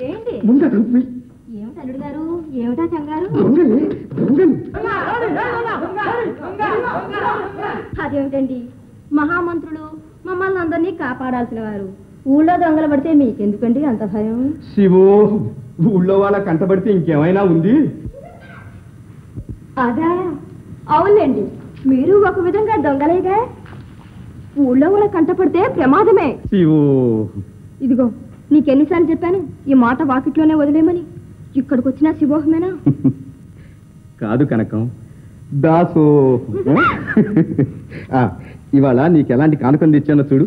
ఏమిటి అల్లుడు గారు, ఏమిటా కంగారు? అదేమిటండి, మహామంత్రులు మమ్మల్ని అందరినీ కాపాడాల్సిన వారు ఊళ్ళో దొంగలు పడితే మీకెందుకండి అంత భయం? శివో, ఊళ్ళో వాళ్ళ కంటపడితే ఇంకేమైనా ఉంది? అదా, అవునండి, మీరు ఒక విధంగా దొంగలేగా. ఊళ్ళో వాళ్ళ కంటపడితే ప్రమాదమే. శివో, ఇదిగో నీకెన్నిసార్లు చెప్పాను ఈ మాట వాకిట్లోనే వదిలేమని. ఇక్కడికి వచ్చినా శివోహమేనా? కాదు కనకం, దాసో. ఇవాళ నీకెలాంటి కానుకలు తెచ్చానో చూడు.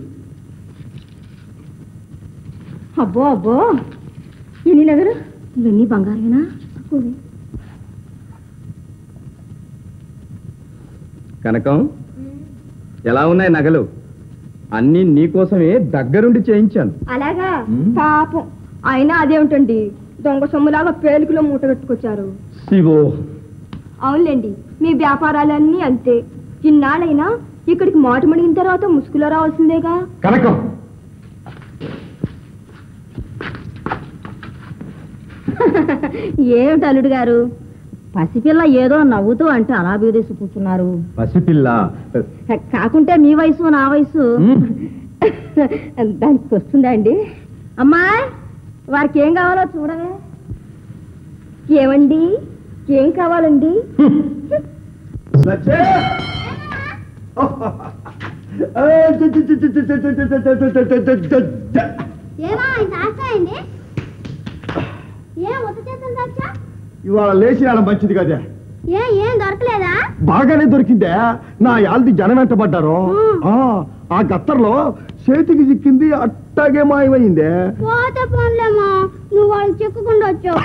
అబ్బో అబ్బో, ఎన్ని నగలు, ఇవన్నీ బంగారేనా? కనకం, ఎలా ఉన్నాయి నగలు? అన్నీ నీకోసమే దగ్గరుండి చేయించాను. అలాగా? పాపం, అయినా అదేమిటండి, దొంగ సొమ్ములాగా పేలుకులో మూట కట్టుకొచ్చారు. శివో. అవునులేండి, మీ వ్యాపారాలన్నీ అంతే. ఇన్నాళ్ళైనా ఇక్కడికి మాట మడిగిన తర్వాత ముసుగులో రావాల్సిందేగా. కనకం, ఏమిటి అల్లుడు గారు, పసిపిల్ల ఏదో నవ్వుతూ అంటే అలా బీదేసి కూర్చున్నారు. పసిపిల్ల కాకుంటే మీ వయసు నా వయసు దానికి వస్తుందా అండి? అమ్మాయి, వారికి ఏం కావాలో చూడవే. ఏమండి, ఏం కావాలండి? ఇవాళ లేచి రావడం మంచిది కదా. ఏం దొరకలేదా? బాగానే దొరికిందే. నా యాల్ది జనం వెంటబడ్డారు. ఆ గత్తర్లో చేతికి చిక్కింది, అట్టాగే మాయమైందే. పోతే పోన్లేమా, నువ్వు వాళ్ళు చిక్కకుండా వచ్చావు.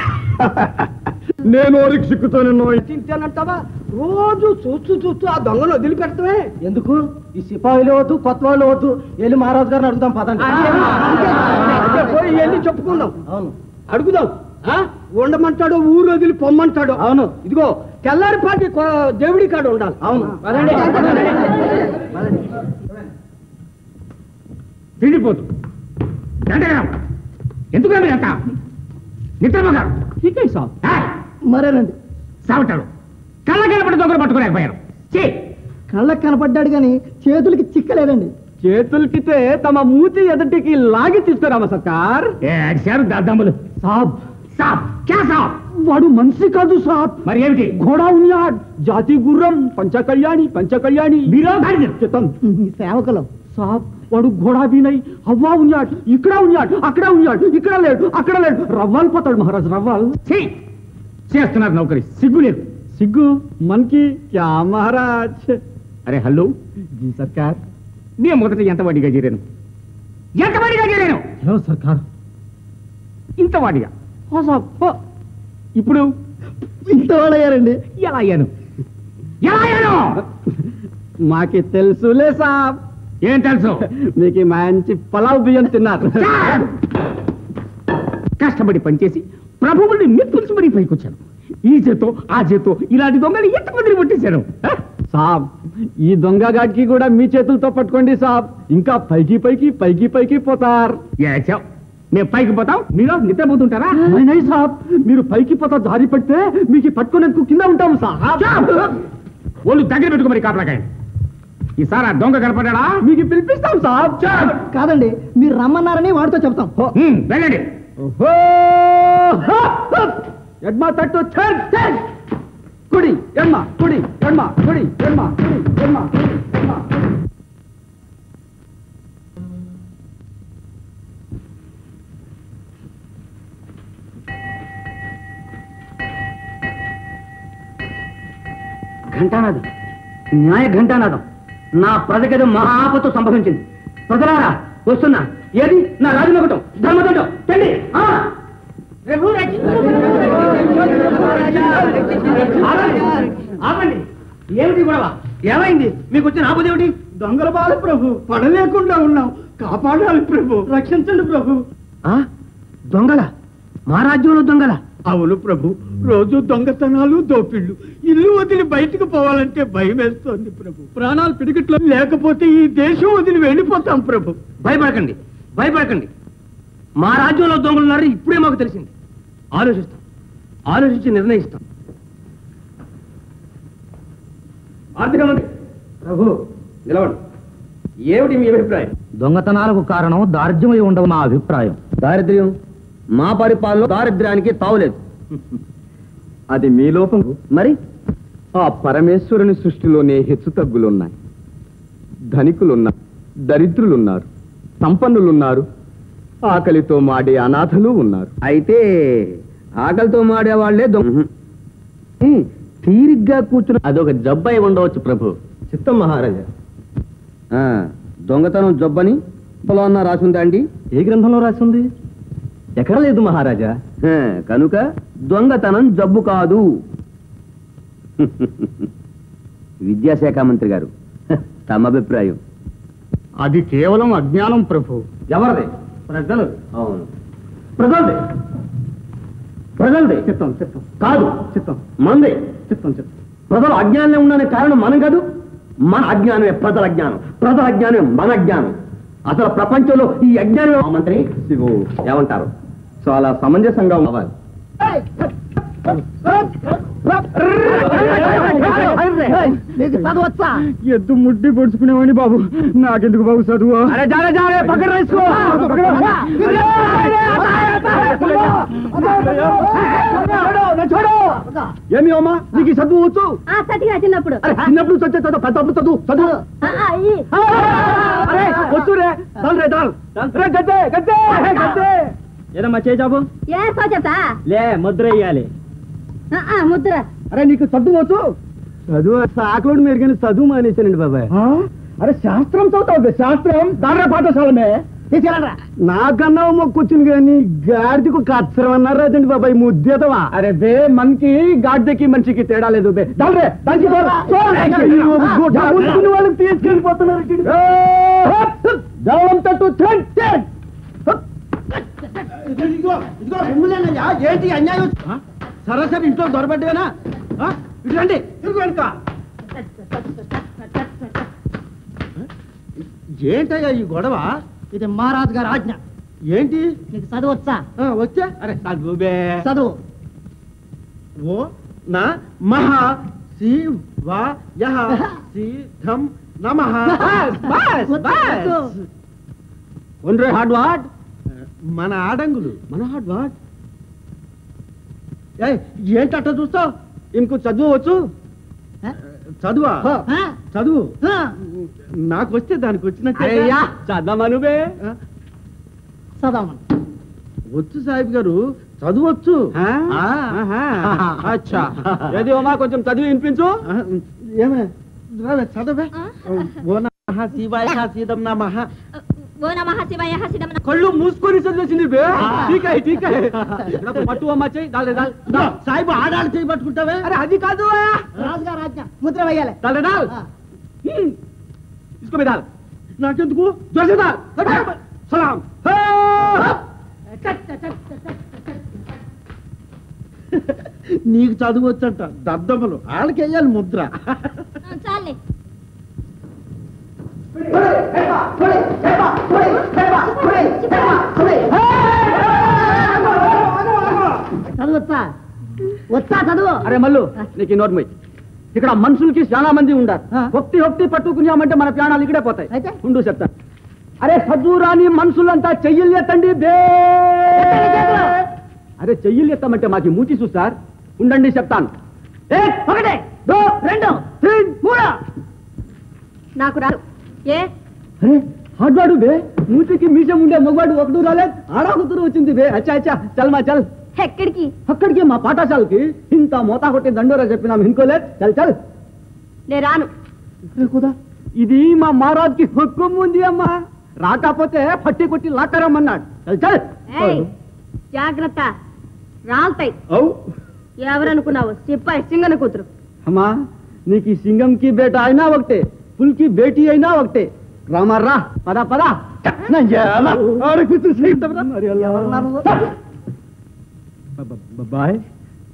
నేను ఓరికి చిక్కుతాను. తింటానంటావా? రోజు చూస్తూ చూస్తూ ఆ దొంగను వదిలిపెడతామే ఎందుకు? ఈ సిపాయిలు వద్దు, కొత్త వాళ్ళు వద్దు, వెళ్ళి మహారాజు గారిని అడుగుదాం పదండి. పోయి వెళ్ళి చెప్పుకుందాం. అవును, అడుగుదాం. ఉండమంటాడు, ఊరు వదిలి పొమ్మంటాడు. అవును, ఇదిగో తెల్లారిపాటి దేవుడి కాడ ఉండాలి. అవును, తిండిపోతు ఎందుకంటే ఎంత నిద్రపోగారు మరేనండి. సాగుతాడు. కళ్ళ కనపడి దొంగలు పట్టుకోలేకపోయారు. కళ్ళకి కనపడ్డాడు గాని చేతులకి చిక్కలేదండి. చేతులకితే తమ మూతి ఎదుటికి లాగి తీసుకురామా సర్కార్. దమ్ములు సాబ్ సాబ్ క్యా సాబ్? వాడు మనిషి కాదు సాబ్. మరి ఏమిటి? ఘోడా ఉన్నాడు, జాతి గుర్రం, పంచకళ్యాణి మీరు సేవకులం సాబ్. వాడు ఘోడా బీనై హవ్వా ఉన్నాడు, ఇక్కడ ఉన్నాడు, అక్కడ ఉన్నాడు, ఇక్కడ లేడు. రవ్వాలు పోతాడు మహారాజు, రవ్వాలు. చేస్తున్నారు నౌకరి, సిగ్గు లేదు. సిగ్గు మనకి క్యా మహారాజ్? అరే హలో జీ సర్కార్. నీ మొదట ఎంత వాడిగా చేరాను? సర్కార్ ఇంత వాడిగా. ఇప్పుడు ఇంత వాడయ్యారండి. ఎలా అయ్యాను? మాకి తెలుసులే సాబ్. ఏం తెలుసు? మీకు మంచి పలావ్ బియ్యం తిన్నారు. కష్టపడి పనిచేసి ప్రభువుల్ని మెప్పుల్చి మరీ పైకొచ్చాను. ఈ చేతో ఆ చేతో ఇలాంటి దొంగలు ఎంతమందిని పట్టేశాను సాబ్. ఈ దొంగగాడికి కూడా మీ చేతులతో పట్టుకోండి సాబ్. ఇంకా పైకి పోతారు. మేము పైకి పోతాం, మీరు నిద్రపోతుంటారా? సాబ్, మీరు పైకి పోతా జారి పడితే మీకు పట్టుకునేందుకు కింద ఉంటాము సాబ్. ఒళ్ళు దగ్గర పెట్టుకో మరి కాపలాకాయండి. ఈసారి ఆ దొంగ కనపడ్డా మీకు పిలిపిస్తాం సాబ్. కాదండి, మీరు రమ్మన్నారని వాడితో చెప్తాం. వెళ్ళండి. ఎడ్మా తట్టు కుడి ఎడ్మ కుడి ఎడ్మ కుడి ఎడ్మ కుడి ఎడ్మ ఎడ్మ. ఘంటానాదం, న్యాయ ఘంటానాదం. నా ప్రజగది మహాపత్తు సంభవించింది. ప్రజలారా వస్తున్నా. ఏది నా రాజమొకటం, ధర్మదండం తండ్రి. ఆపండి. ఏమిటి గొడవ? ఏమైంది? మీకు వచ్చిన ఆపదేమిటి? దొంగల బాధ ప్రభు, పడలేకుండా ఉన్నాం, కాపాడాలి ప్రభు, రక్షించండి ప్రభు. దొంగల? మా రాజ్యంలో దొంగల? అవును ప్రభు, రోజు దొంగతనాలు, దోపిళ్ళు. ఇల్లు వదిలి బయటకు పోవాలంటే భయం వేస్తోంది ప్రభు. ప్రాణాలు పిడికిట్లో లేకపోతే ఈ దేశం వదిలి వెళ్ళిపోతాం ప్రభు. భయపడకండి. మా రాజ్యంలో దొంగలున్నారు ఇప్పుడే మాకు తెలిసింది. ఆలోచిస్తాం, ఆలోచించి నిర్ణయిస్తాం. ఆర్థిక మంత్రి ప్రభు నిలవండి. ఏమిటి మీ అభిప్రాయం? దొంగతనాలకు కారణం దారిద్ర్యమై ఉండవు మా అభిప్రాయం. దారిద్ర్యం మా పరిపాలనలో దారిద్ర్యానికి తావులేదు. అది మీ లోపం. మరి ఆ పరమేశ్వరుని సృష్టిలోనే హెచ్చుతగ్గులున్నాయి. ధనికులున్నారు, దరిద్రులున్నారు, సంపన్నులున్నారు, ఆకలితో మాడే అనాథలు ఉన్నారు. అయితే ఆకలితో మాడే వాళ్లే దొంగ. తీరిగ్గా కూర్చుని అదొక జబ్బై ఉండవచ్చు ప్రభు. చిత్తం మహారాజా. దొంగతనం జబ్బని పొలం రాసిందా అండి? ఏ గ్రంథంలో రాసింది? ఎక్కడ లేదు మహారాజా. కనుక దొంగతనం జబ్బు కాదు. విద్యాశాఖ మంత్రి గారు తమ అభిప్రాయం? అది కేవలం అజ్ఞానం ప్రభు. ఎవరిది? ప్రజలు. అవును, ప్రజలది. ప్రజలది. చిత్తం చిత్తం కాదు, చిత్తం మంది. చిత్తం చిత్తం. ప్రజలు అజ్ఞానం ఉండడానికి కారణం మనం కాదు. మన అజ్ఞానమే ప్రజల అజ్ఞానం, ప్రజల అజ్ఞానమే మన అజ్ఞానం. అసలు ప్రపంచంలో ఈ అజ్ఞానమే. మంత్రి శివు ఏమంటారు? చాలా సమంజసంగా అవ్వాలి. ఎద్దు ముడ్డి పొడుచుకునేవాడిని బాబు. నాకెందుకు బాబు చదువు? ఏమి అమ్మా నీకు చదువు వచ్చు? చిన్నప్పుడు చిన్నప్పుడు చచ్చే చదువు, పెద్దప్పుడు చదువు చదువు వచ్చు రే. గద్దే గద్దే గద్దే. ఏదమ్మా చేజాబు? ఏ చెప్తా లే ముద్ర వేయాలి. ముద్ర. అరే నీకు చదువు వచ్చు? చదువు సాకులోడు మీరు కానీ చదువు మానేశానండి బాబాయ్. అరే శాస్త్రం చదువుతావు. శాస్త్రం దాని పాఠశాలమే నాకన్నా మొక్కొచ్చింది కానీ గాడిదకు కచ్చరం అన్నారు అదండి బాబాయ్. ముద్దేతవా? అరే బే మనకి గాడిదకి మనిషికి తేడా లేదు బే. వాళ్ళకి తీసుకెళ్ళిపోతున్నారు. ఏంటి అన్యాయం? సరాసరి ఇంట్లో దొరబడ్డేనా? ఇటు రండి. వెనుక ఏంటయ్యా ఈ గొడవ? ఇది మహారాజు గారి ఆజ్ఞ. ఏంటి? నీకు చదువు వచ్చా? వచ్చా? అరే చదువుబే. చదువు. ఓ నా మహా శివ యహ సిద్ధం నమః. ఒండ్రే హార్డ్ వాట్? మన ఆడంగులు. మన హార్డ్ వాట్? ఏంటట్ట చూస్తావు? ఇంకో చదువు వచ్చు? చదువా? చదువు నాకు వస్తే దానికి వచ్చినట్టు చదవమనుబే. చదవమను. వచ్చు సాహిబ్ గారు, చదువచ్చు. అచ్చా ఏది ఓమా కొంచెం చదివి వినిపించు. ఏమే చదవే. ఓ నమః శివాయ సీదం నమః. ఓ నమః శివాయ సిద్ధం. కళ్ళు మూసుకొని చదివేసింది బే. ఠీకాయ్ ఠీకాయ్. పట్టు అమ్మా చెయ్యి. సాహిబ్ ఆడాలు చేయి పట్టుకుంటావే. అరే అది కాదు. రాజుగారు ఆజ్ఞ. ముద్ర వేయాలి. डाल डाल इसको भी डाल. నాకెందుకు? జోసే डाल. సలాం. నీకు చదువు వచ్చంట దద్దమ్మలు. వాళ్ళకి వేయాలి ముద్ర. చాలే. చదువు వచ్చా? వచ్చా చదువు? అరే మల్లు నీకు నోర్మై. ఇక్కడ మనుషులకి చాలా మంది ఉండారు. ఒక్తి ఒక్తి పట్టుకున్నామంటే మన ప్రాణాలు ఇక్కడే పోతాయి. అయితే? ఉండు చెప్తా. అరే చదువు రాని మనుషులంతా చెయ్యలు ఎత్తండి బే. అరే చెయ్యలు ఎత్తమంటే మాకు మూచి చూస్తారు. ఉండండి చెప్తాను. 1 2 3 4. నాకు రాదు. ఏ అరే హాడ్వాడు బే. మూతికి మీసం ఉండే మగవాడు ఒకడు రాలేదు. ఆడాకుతురు వచ్చింది బే. అచ్చా అచ్చా చల్మా చల్. ఎక్కడికి? అక్కడికి మా పాఠశాలకి. ఇంత మోతా కొట్టి దండోరా చెప్పినాం ఇంకోలేదు. చల్ చల్. నేను రాను. కూడా ఇది మా మహారాజ్కి హుక్కుం ఉంది అమ్మా. రాకపోతే పట్టి కొట్టి లాక్కరమ్మన్నాడు. చల్ చల్. ఏయ్, జాగ్రత్త, రాల్తాయి. అవు ఎవరనుకున్నావు? సిప్పాయి సింగన కూతురు. అమ్మా నీకు ఈ సింగంకి బేట అయినా ఒకటే, పుల్కి బేటీ అయినా ఒకటే. రామర్రా పద పద. బాయ్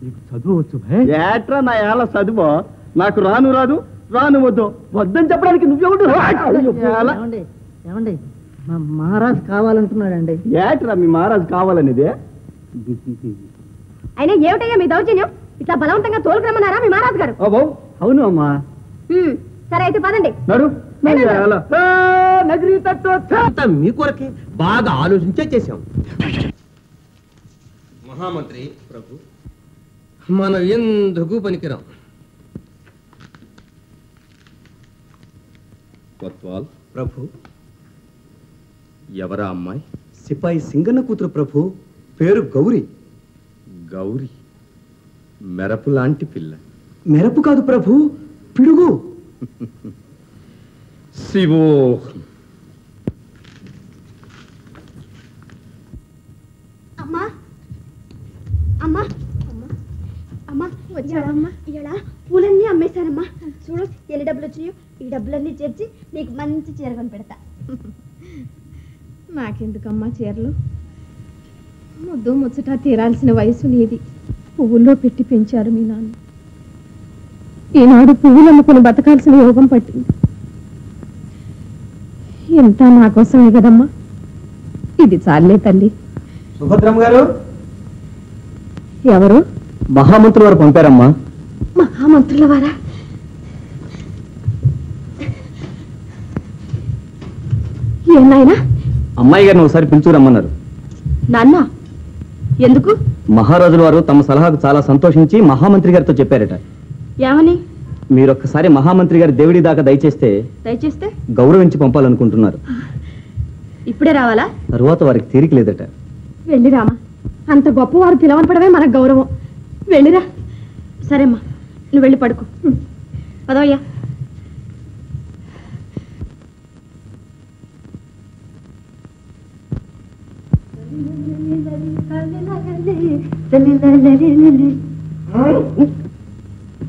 నీకు చదువు వచ్చు? ఏట్రా నా ఏళ్ళ చదువు? నాకు రాను రాదు, రాను వద్దు. వద్దని చెప్పడానికి నువ్వెవడు? ఏమండి మా మహారాజు కావాలంటున్నాడండి. ఏట్రా మీ మహారాజు కావాలనేదే? అయినా ఏమిటయ్యా మీ దౌర్జన్యం? ఇట్లా బలవంతంగా తోలుకురమ్మన్నారా మీ మహారాజు గారు? అవును అమ్మా. సరే అయితే పదండి. నడు మీ కొరకే బాగా ఆలోచించే చేశాం. మహామంత్రి ప్రభు, మనం ఎందుకు పనికిరాం. కొత్వాల్ ప్రభు, ఎవరా అమ్మాయి? సిపాయి సింగన్న కూతురు ప్రభు, పేరు గౌరీ. గౌరీ మెరపు లాంటి పిల్ల. మెరపు కాదు ప్రభు, పిడుగు. శివో, అమ్మా అమ్మా అమ్మా వచ్చావమ్మా. ఇలా పూలన్నీ అమ్మేశానమ్మా. చూడు ఎన్ని డబ్బులు వచ్చినాయో. ఈ డబ్బులన్నీ చేర్చి నీకు మంచి చీర కొని పెడతా. నాకెందుకమ్మా చీరలు? ముద్దు ముచ్చట తీరాల్సిన వయసు నీది. పువ్వుల్లో పెట్టి పెంచారు మీ నాన్న. ఈనాడు పువ్వులు అమ్ముకుని బతకాల్సిన యోగం పట్టింది. ఎంత నా కోసమే కదమ్మా. ఇది చాలే తల్లి. సుభద్రమ్మ గారు, ఎవరు? మహామంత్రులు వారు పంపారమ్మా. మహామంత్రుల వారా? ఏనాయనా? అమ్మాయి గారిని ఒకసారి పిలుచురమ్మన్నారు. నాన్న ఎందుకు? మహారాజుల వారు తమ సలహాకు చాలా సంతోషించి మహామంత్రి గారితో చెప్పారట. ఏమని? మీరొక్కసారి మహామంత్రి గారి దేవుడి దాకా దయచేస్తే గౌరవించి పంపాలనుకుంటున్నారు. ఇప్పుడే రావాలా? తరువాత వారికి తీరిక లేదట. వెళ్ళిరామా. అంత గొప్పవారు పిలవనపడమే మనకు గౌరవం. వెళ్ళిరా. సరేమ్మా, నువ్వు వెళ్ళి పడుకో. పదవయ్యా.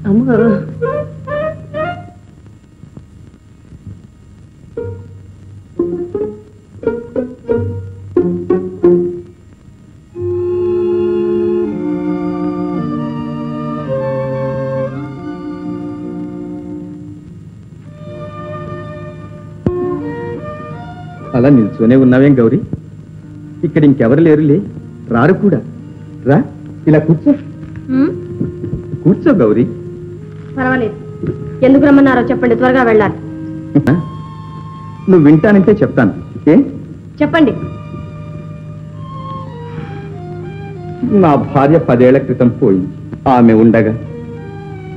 అమ్మగారు, అలా నిల్చొనే ఉన్నావేం గౌరీ? ఇక్కడ ఇంకెవరు లేరులే, రారు కూడా. రా, ఇలా కూర్చో. కూర్చో గౌరీ. పర్వాలేదు. ఎందుకు రమ్మన్నారో చెప్పండి, త్వరగా వెళ్ళాలి. నువ్వు వింటానంటే చెప్తాను. ఏ చెప్పండి. నా భార్య 10 ఏళ్ల క్రితం పోయింది. ఆమె ఉండగా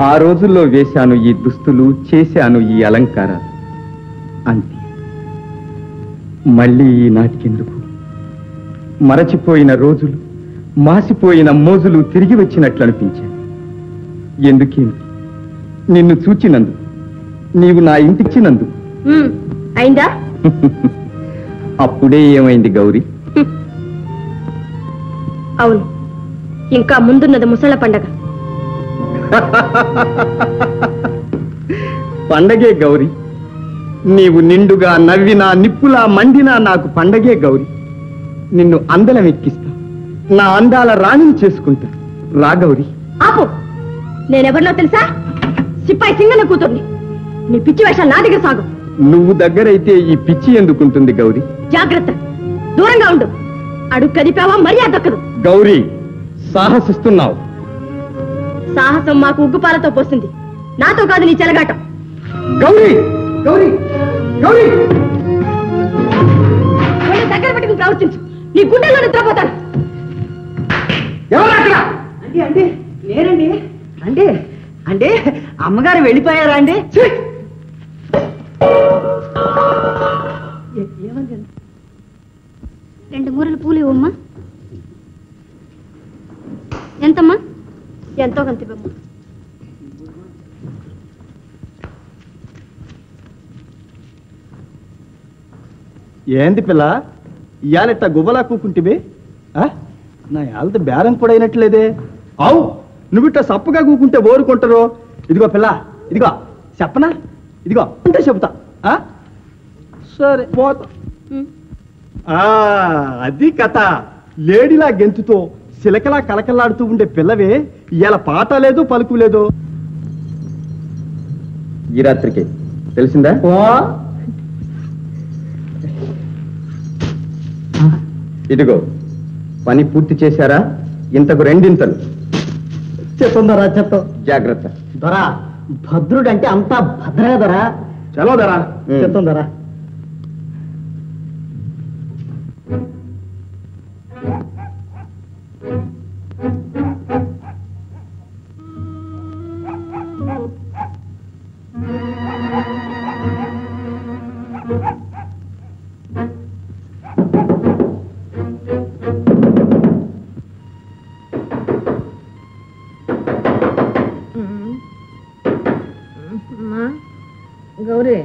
ఆ రోజుల్లో వేశాను ఈ దుస్తులు, చేశాను ఈ అలంకారాలు. అంతే. మళ్ళీ ఈనాటికెందుకు? మరచిపోయిన రోజులు, మాసిపోయిన మోజులు తిరిగి వచ్చినట్లు అనిపించాను. ఎందుకేమిటి? నిన్ను చూచినందు, నీవు నా ఇంటిచ్చినందు. అయిందా? అప్పుడే ఏమైంది గౌరీ? అవును, ఇంకా ముందున్నది ముసళ్ళ పండగ. పండగే గౌరీ. నీవు నిండుగా నవ్వినా, నిప్పులా మండినా నాకు పండగే గౌరీ. నిన్ను అందలం ఎక్కిస్తా, నా అందాల రాణిని చేసుకుంటా. రా గౌరీ. ఆపు. నేనెవరినో తెలుసా? సిపాయి సింగన్న కూతుర్ని. నీ పిచ్చి వేషాలు నా దగ్గర సాగు. నువ్వు దగ్గరైతే ఈ పిచ్చి ఎందుకుంటుంది గౌరీ? జాగ్రత్త, దూరంగా ఉండు. అడుగు కదిపావా మర్యాద దక్కదు. గౌరీ, సాహసిస్తున్నావు. సాహసం మాకు ఉగ్గుపాలతో పోస్తుంది, నాతో కాదు నీ చెలగాటం. గౌరీ, గౌరీ, గౌరీ! దగ్గర పెట్టుకుని ప్రవర్తించు. నీ గుండెల్లో నిద్రపోతాను. ఎవరు అక్కడ? అంటే అంటే లేరండి. అంటే అంటే అమ్మగారు వెళ్ళిపోయారా అండి? ఏమండి? 2 మూరలు పూలు ఇవ్వమ్మా. ఎంతమ్మా? ఎంతో కొంత ఇవ్వమ్మా. ఏంది పిల్ల, ఇయాలెట్ట గువ్వలా కూకుంటివి? నా యాలతో బేరం కూడా అయినట్లేదే. అవు, నువ్వు ఇట్లా సప్పగా కూకుంటే ఓరుకుంటారు. ఇదిగో పిల్ల, ఇదిగో చెప్పనా? ఇదిగో అంటే చెబుతా. సరే పోతా. అది కథ. లేడిలా గెంతుతో సిలకలా కలకలాడుతూ ఉండే పిల్లవే ఇవాళ పాట లేదు, పలుకు లేదు. ఈ రాత్రికి తెలిసిందా? ఇదిగో పని పూర్తి చేశారా? ఇంతకు రెండింతలు. చెప్తుందరా చెప్తాం. జాగ్రత్త. దొరా భద్రుడు అంటే అంతా భద్రగా దొరా. చలో దరా. చెప్తుందరా. గౌరీ,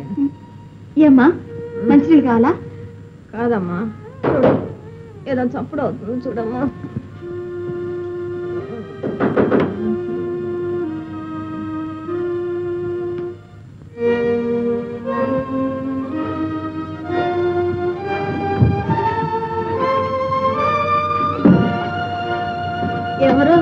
ఏమ్మా మంచినీళ్ళు కావాలా? కాదమ్మా, చూడు ఏదో చప్పుడు అవుతుంది చూడమ్మా. ఎవరు?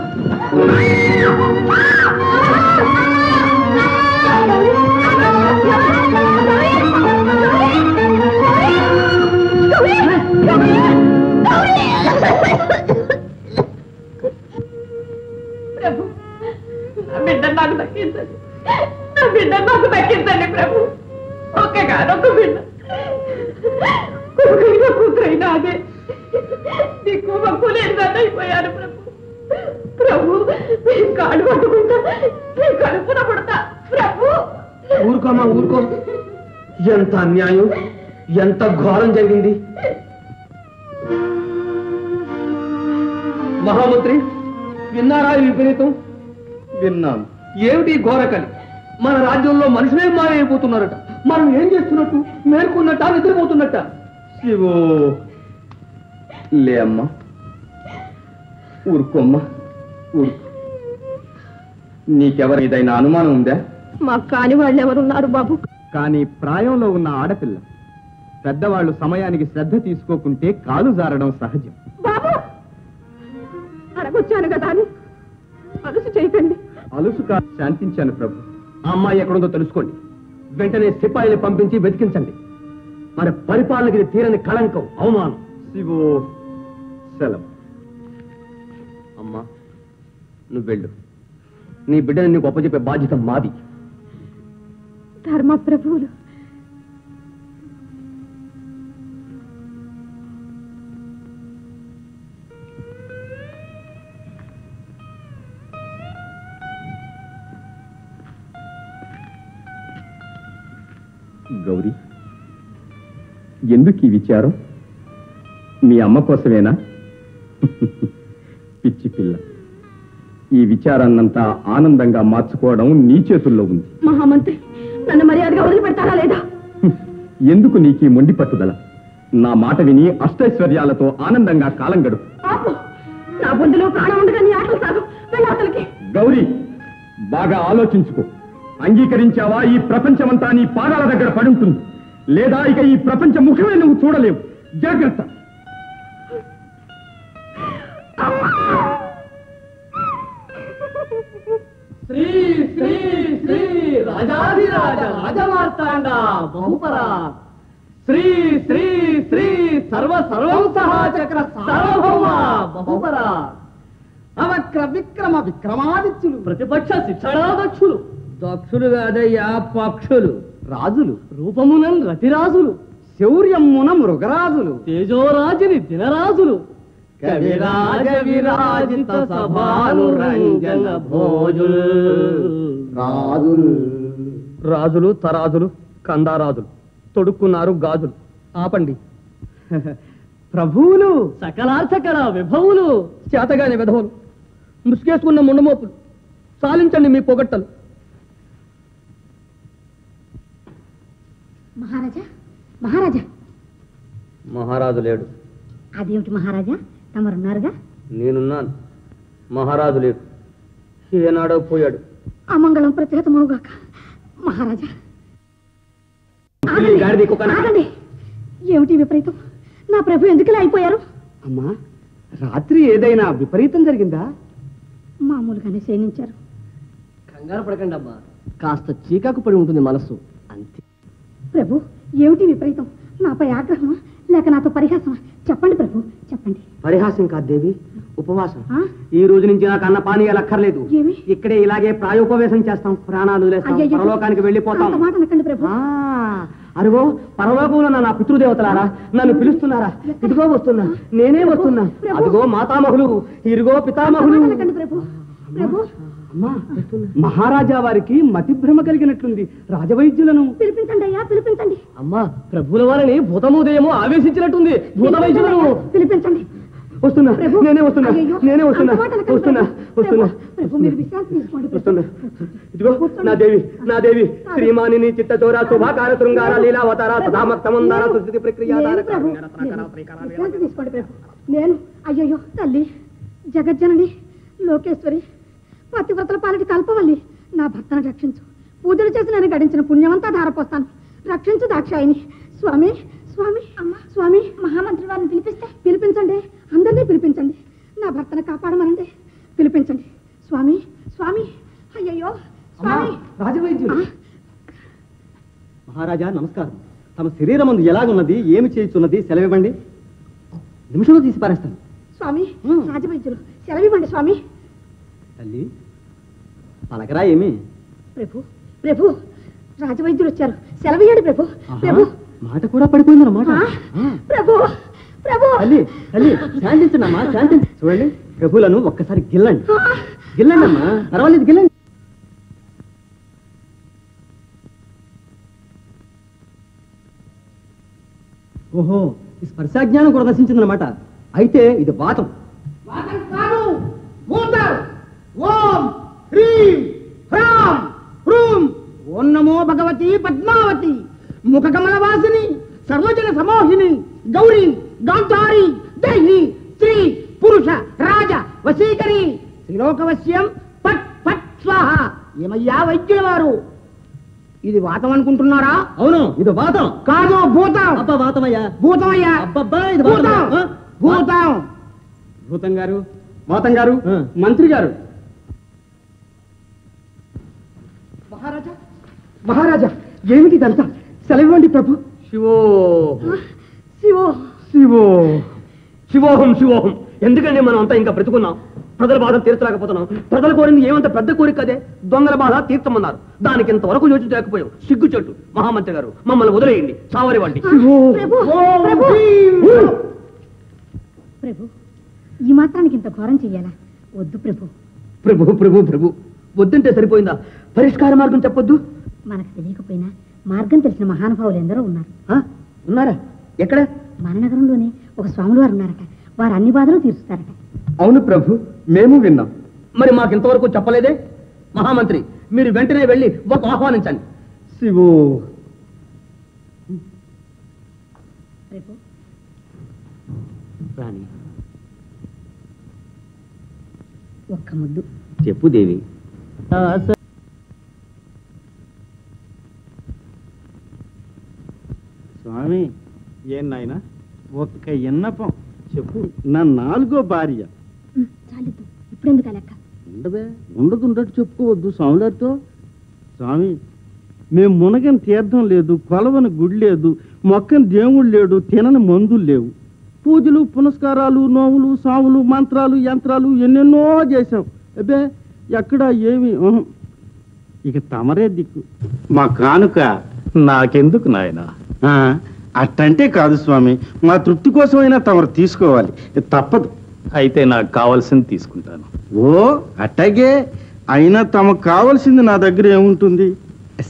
ప్రభు, నా బిడ్డ నాకు దక్కించండి, నా బిడ్డ నాకు దక్కించండి ప్రభు. ఒక్కగానొక్క బిడ్డ, కొడుకైనా కూతురైనా అదే దిక్కు మక్కు అయిపోయాను ప్రభు. ప్రభు మీ కాళ్ళు పట్టుకుంటా, మీ కడుపున పుడతా ప్రభు. ఊరుకోమా ఊరుకో. ఎంత అన్యాయం, ఎంత ఘోరం జరిగింది. మహామంత్రి విన్నారా ఈ విపరీతం? విన్నాను. ఏమిటి ఘోరకలి? మన రాజ్యంలో మనుషులే మారైపోతున్నారట. మనం ఏం చేస్తున్నట్టు? మేల్కొన్నట్ట, నిద్రపోతున్నట్ట? శివో, లే అమ్మా, ఊరుకోమ్మా, ఊరుకో. నీకెవరి ఏదైనా అనుమానం ఉందా? మాకు కాని వాళ్ళు ఎవరున్నారు బాబు? కానీ ప్రాయంలో ఉన్న ఆడపిల్ల, పెద్దవాళ్ళు సమయానికి శ్రద్ధ తీసుకోకుంటే కాలు జారడం సహజం. బాబు అడగొచ్చాను కదా అని అలసి చేయకండి. అలుసుగా శాంతించాను ప్రభు. ఆ అమ్మాయి ఎక్కడుందో తెలుసుకోండి. వెంటనే సిపాయిని పంపించి వెతికించండి. మన పరిపాలనకి ఇది తీరని కళంకం, అవమానం. శివో, సెలవు. అమ్మా నువ్వు వెళ్ళు. నీ బిడ్డని నీకు అప్పచెప్పే బాధ్యత మాది. ధర్మ ప్రభువులు గౌరీ, ఎందుకు ఈ విచారం? మీ అమ్మ కోసమేనా? పిచ్చి పిల్ల, ఈ విచారాన్నంతా ఆనందంగా మార్చుకోవడం నీ చేతుల్లో ఉంది. మహామంత్రి నన్ను మర్యాదగా వదిలిపెడతారా లేదా? ఎందుకు నీకు ఈ మొండి పట్టుదల? నా మాట విని అష్టైశ్వర్యాలతో ఆనందంగా కాలం గడుపు. పాపం, నా బొందులో ప్రాణం ఉండగా నీ ఆటలు సాగు. వెళ్ళవతలకి. గౌరీ, బాగా ఆలోచించుకో. అంగీకరించావా ఈ ప్రపంచమంతా నీ పాదాల దగ్గర పడుంటుంది, లేదా ఇక ఈ ప్రపంచ ముఖమే నువ్వు చూడలేవు. జాగ్రత్త. శ్రీ శ్రీ శ్రీ రాజాధిరాజ రాజమార్తాండ బహుపరా, శ్రీ శ్రీ శ్రీ సర్వ సర్వం సహాచక్ర సార్వభౌమ బహుపరా, అవక్ర విక్రమ విక్రమాదిత్యులు, ప్రతిపక్ష శిక్షణాదక్షులు. దక్షులు కాదయ్యా, పక్షులు. రాజులు రూపమునం రతిరాజులు, శౌర్యమున మృగరాజులు, తేజోరాజుని దినరాజులు, కవిరాజ విరాజిత సభానురంజన భోజులు. రాజులు రాజులు, తరాజులు, కందారాజులు తొడుక్కున్నారు గాజులు. ఆపండి. ప్రభువులు, సకలార్థకర విభవులు, చేతగాని విధవులు, ముసుగేసుకున్న ముండమోపులు, సాలించండి మీ పొగట్టలు. మహారాజా, మహారాజా. మహారాజు లేడు. అదేమిటి మహారాజా, తమరున్నారుగా? నేనున్నాను. మహారాజు లేడు. ఏనాడో పోయాడు. అమంగళం ప్రతిహతమవుగాక. మహారాజా గాడిద కుక్కనా? ఆగండి. ఏమిటి విపరీతం? నా ప్రభు ఎందుకు ఇలా అయిపోయారు? అమ్మా, రాత్రి ఏదైనా విపరీతం జరిగిందా? మామూలుగానే శయనించారు. కంగారు పడకండి అమ్మా, కాస్త చీకాకు పడి ఉంటుంది మనస్సు, అంతే. ప్రభు, ఏమిటి విపరీతం? నాపై ఆగ్రహమా లేక నాతో పరిహాసమా? చెప్పండి ప్రభు, చెప్పండి. పరిహాసం కాదు దేవి, ఉపవాసం. ఆ? ఈ రోజు నుంచి నాకు అన్న పానీయాలు అక్కర్లేదు. ఏమి? ఇక్కడే ఇలాగే ప్రాయోపవేశం చేస్తాం, ప్రాణాలు వదిలేస్తాం, అయ్యయ్యో. పరలోకానికి వెళ్ళిపోతాం. అంత మాట అనకండి ప్రభు. అరుగో పరలోకంలో నా పితృదేవతలారా నన్ను పిలుస్తున్నారా? ఇదిగో వస్తున్నా, నేనే వస్తున్నా. అదిగో మాతామహులు, ఇరుగో పితామహులు. అంత మాట అనకండి ప్రభు. ప్రభు అమ్మా, మహారాజా వారికి మతిభ్రమ కలిగినట్లుంది. రాజవైద్యులను పిలిపించండి అయ్యా, పిలిపించండి. అమ్మా, ప్రభువుల వారిని భూతమోదయము ఆవేశించినట్టుంది. భూత వైద్యులను పిలిపించండి. వస్తున్నా, ప్రభు. నేనే వస్తున్నా, అయ్యయ్యో. నేనే వస్తున్నా, అంత మాట అనకండి వస్తున్నా, ప్రభు. వస్తున్నా, ప్రభు మీరు విశ్రాంతి తీసుకోండి ప్రభు. వస్తున్నా. ఇదిగో నా దేవి, నా దేవి, శ్రీమానిని చిత్తచోర శుభాకార శృంగార లీలావతార సదామక్తమందార సుస్థితి ప్రక్రియ నేను ప్రభు, విశ్రాంతి తీసుకోండి ప్రభు. నేను అయ్యయ్యో తల్లి జగజ్జనని లోకేశ్వరి పతివ్రతల పాలిటి కల్పవల్లి, నా భర్తను రక్షించు. పూజలు చేసి నేను గడించిన పుణ్యమంతా ధారపోస్తాను. రక్షించు దాక్షాయిని. స్వామి, స్వామి, అమ్మ, స్వామి, మహామంత్రి వారిని పిలిపించండి. అందరినీ పిలిపించండి. నా భర్తను కాపాడమనండి. పిలిపించండి. స్వామి, స్వామి, అయ్యయ్యో స్వామి. రాజవైద్యులు మహారాజా నమస్కారం. తమ శరీరమందు ఎలాగున్నది, ఏమి చేయుచున్నది సెలవివ్వండి. నిమిషంలో తీసి పారేస్తాను. స్వామి, రాజవైద్యులు సెలవివ్వండి స్వామి. తల్లి పలకరా ఏమి? ప్రభు, ప్రభు, రాజవైద్యులు వచ్చారు. సెలవియ్యండి ప్రభు. ప్రభు, మాట కూడా పడిపోయిందన్నమాట. ప్రభు, ప్రభు. తల్లి తల్లి శాంతించండి అమ్మా, శాంతించండి. చూడండి, ప్రభులను ఒక్కసారి గిల్లండి. గిల్లండి అమ్మా, పర్వాలేదు, గిల్లండి. ఓహో, ఈ స్పర్శాజ్ఞానం కూడా నశించిందన్నమాట. అయితే ఇది వాతం. ఓం హ్రీం హ్రాం హ్రూం ఓం నమో భగవతి పద్మావతి ముఖ కమలవాసిని సర్వజన సమోహిని గౌరీ గాంధారి దేహి స్త్రీ పురుష రాజ వశీకరి త్రిలోకవశ్యం పట్ పట్ స్వాహ. ఏమయ్యా వైద్యుల వారు, ఇది వాతం అనుకుంటున్నారా? అవును, ఇది వాతం కాదు, భూతం. అబ్బా, వాతమయ్యా, భూతమయ్యా, అబ్బబ్బా, ఇది భూతం, వాతం. భూతం. భూతం గారు, మాతం గారు, ఆ. మంత్రి గారు. మహారాజా, మహారాజా, ఏమిటి ఇదంతా? సెలవివ్వండి ప్రభు. శివో శివో, శివో శివోహం శివోహం. ఎందుకండి మనం అంతా ఇంకా బ్రతుకున్నాం? ప్రజల బాధ తీర్చలేకపోతున్నాం. ప్రజలు కోరింది ఏమంత పెద్ద కోరిక కదే, దొంగల బాధ తీర్చమన్నారు. దానికి ఇంతవరకు యోచించలేకపోయాం. సిగ్గు చెట్టు. మహామంత్రి గారు, మమ్మల్ని వదిలేయండి, సావరివ్వండి. ప్రభు, ప్రభు. ప్రభు, ఈ మాత్రానికి ఇంత ఘోరం చెయ్యాలా? వద్దు ప్రభు. ప్రభు ప్రభు ప్రభు వద్దంటే సరిపోయిందా? పరిష్కార మార్గం చెప్పొద్దు. మనకు తెలియకపోయినా మార్గం తెలిసిన మహానుభావులు ఎందరో ఉన్నారు. ఉన్నారా? ఎక్కడ? మన నగరంలోనే ఒక స్వాములు వారు ఉన్నారట. వారు అన్ని బాధలు తీరుస్తారట. అవును ప్రభు, మేము విన్నాం. మరి మాకు ఇంతవరకు చెప్పలేదే? మహామంత్రి, మీరు వెంటనే వెళ్ళి ఒక ఆహ్వానించండి. శివో. ప్రభు, రాణి, ఒక్క ముద్దు. చెప్పు దేవి. స్వామి, ఏం నాయన ఒక్క ఎన్నపం చెప్పు. నా 4వ భార్య. చాలిద్దు, ఇప్పుడెందుకు ఆ లెక్క? ఉండదే, ఉండదుండట్టు చెప్పుకోవద్దు స్వాములారితో. స్వామి, మేము మునగని తీర్థం లేదు, కొలవని గుడి లేదు, మొక్కని దేవుడు లేడు, తినని మందులు లేవు. పూజలు పునస్కారాలు నోములు సాములు మంత్రాలు యంత్రాలు ఎన్నెన్నో చేశాం. అబ్బే, ఎక్కడ ఏమి ఇక తమరే దిక్కు. మా కానుక నాకెందుకు నాయన? అట్టంటే కాదు స్వామి, మా తృప్తి కోసమైనా తమరు తీసుకోవాలి, తప్పదు. అయితే నాకు కావాల్సింది తీసుకుంటాను. ఓ అట్టగే, అయినా తమకు కావాల్సింది నా దగ్గర ఏముంటుంది?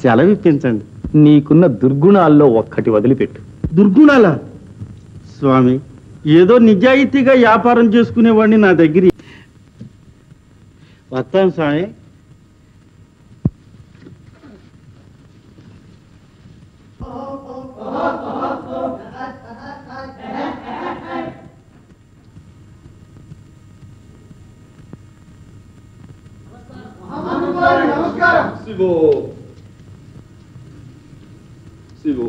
సెలవిప్పించండి. నీకున్న దుర్గుణాల్లో ఒక్కటి వదిలిపెట్టు. దుర్గుణాల? స్వామి, ఏదో నిజాయితీగా వ్యాపారం చేసుకునేవాడిని, నా దగ్గర. వస్తాను స్వామి. శివో శివో.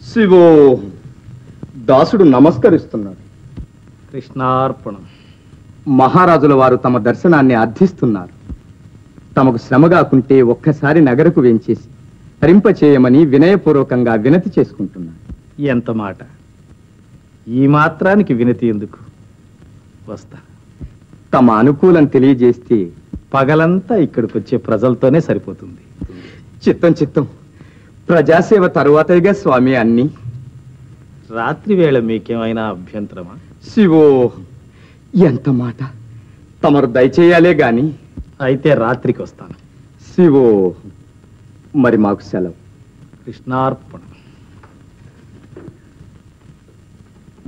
శివో. దాసుడు నమస్కరిస్తున్నాడు. కృష్ణార్పణం. మహారాజుల వారు తమ దర్శనాన్ని అర్థిస్తున్నారు. తమకు శ్రమ కాకుంటే ఒక్కసారి నగరకు వెంచేసి హరింపచేయమని వినయపూర్వకంగా వినతి చేసుకుంటున్నాను. ఎంత మాట! ఈ మాత్రానికి వినతి ఎందుకు? వస్తా. తమ అనుకూలం తెలియజేస్తే పగలంతా ఇక్కడికి వచ్చే ప్రజలతోనే సరిపోతుంది. చిత్తం చిత్తం. ప్రజాసేవ తరువాతగా స్వామి అన్ని. రాత్రి వేళ మీకేమైనా అభ్యంతరమా? శివో, ఎంత మాట! తమరు దయచేయాలే గాని. అయితే రాత్రికి వస్తాను. శివో, మరి మాకు సెలవు. కృష్ణార్పణ.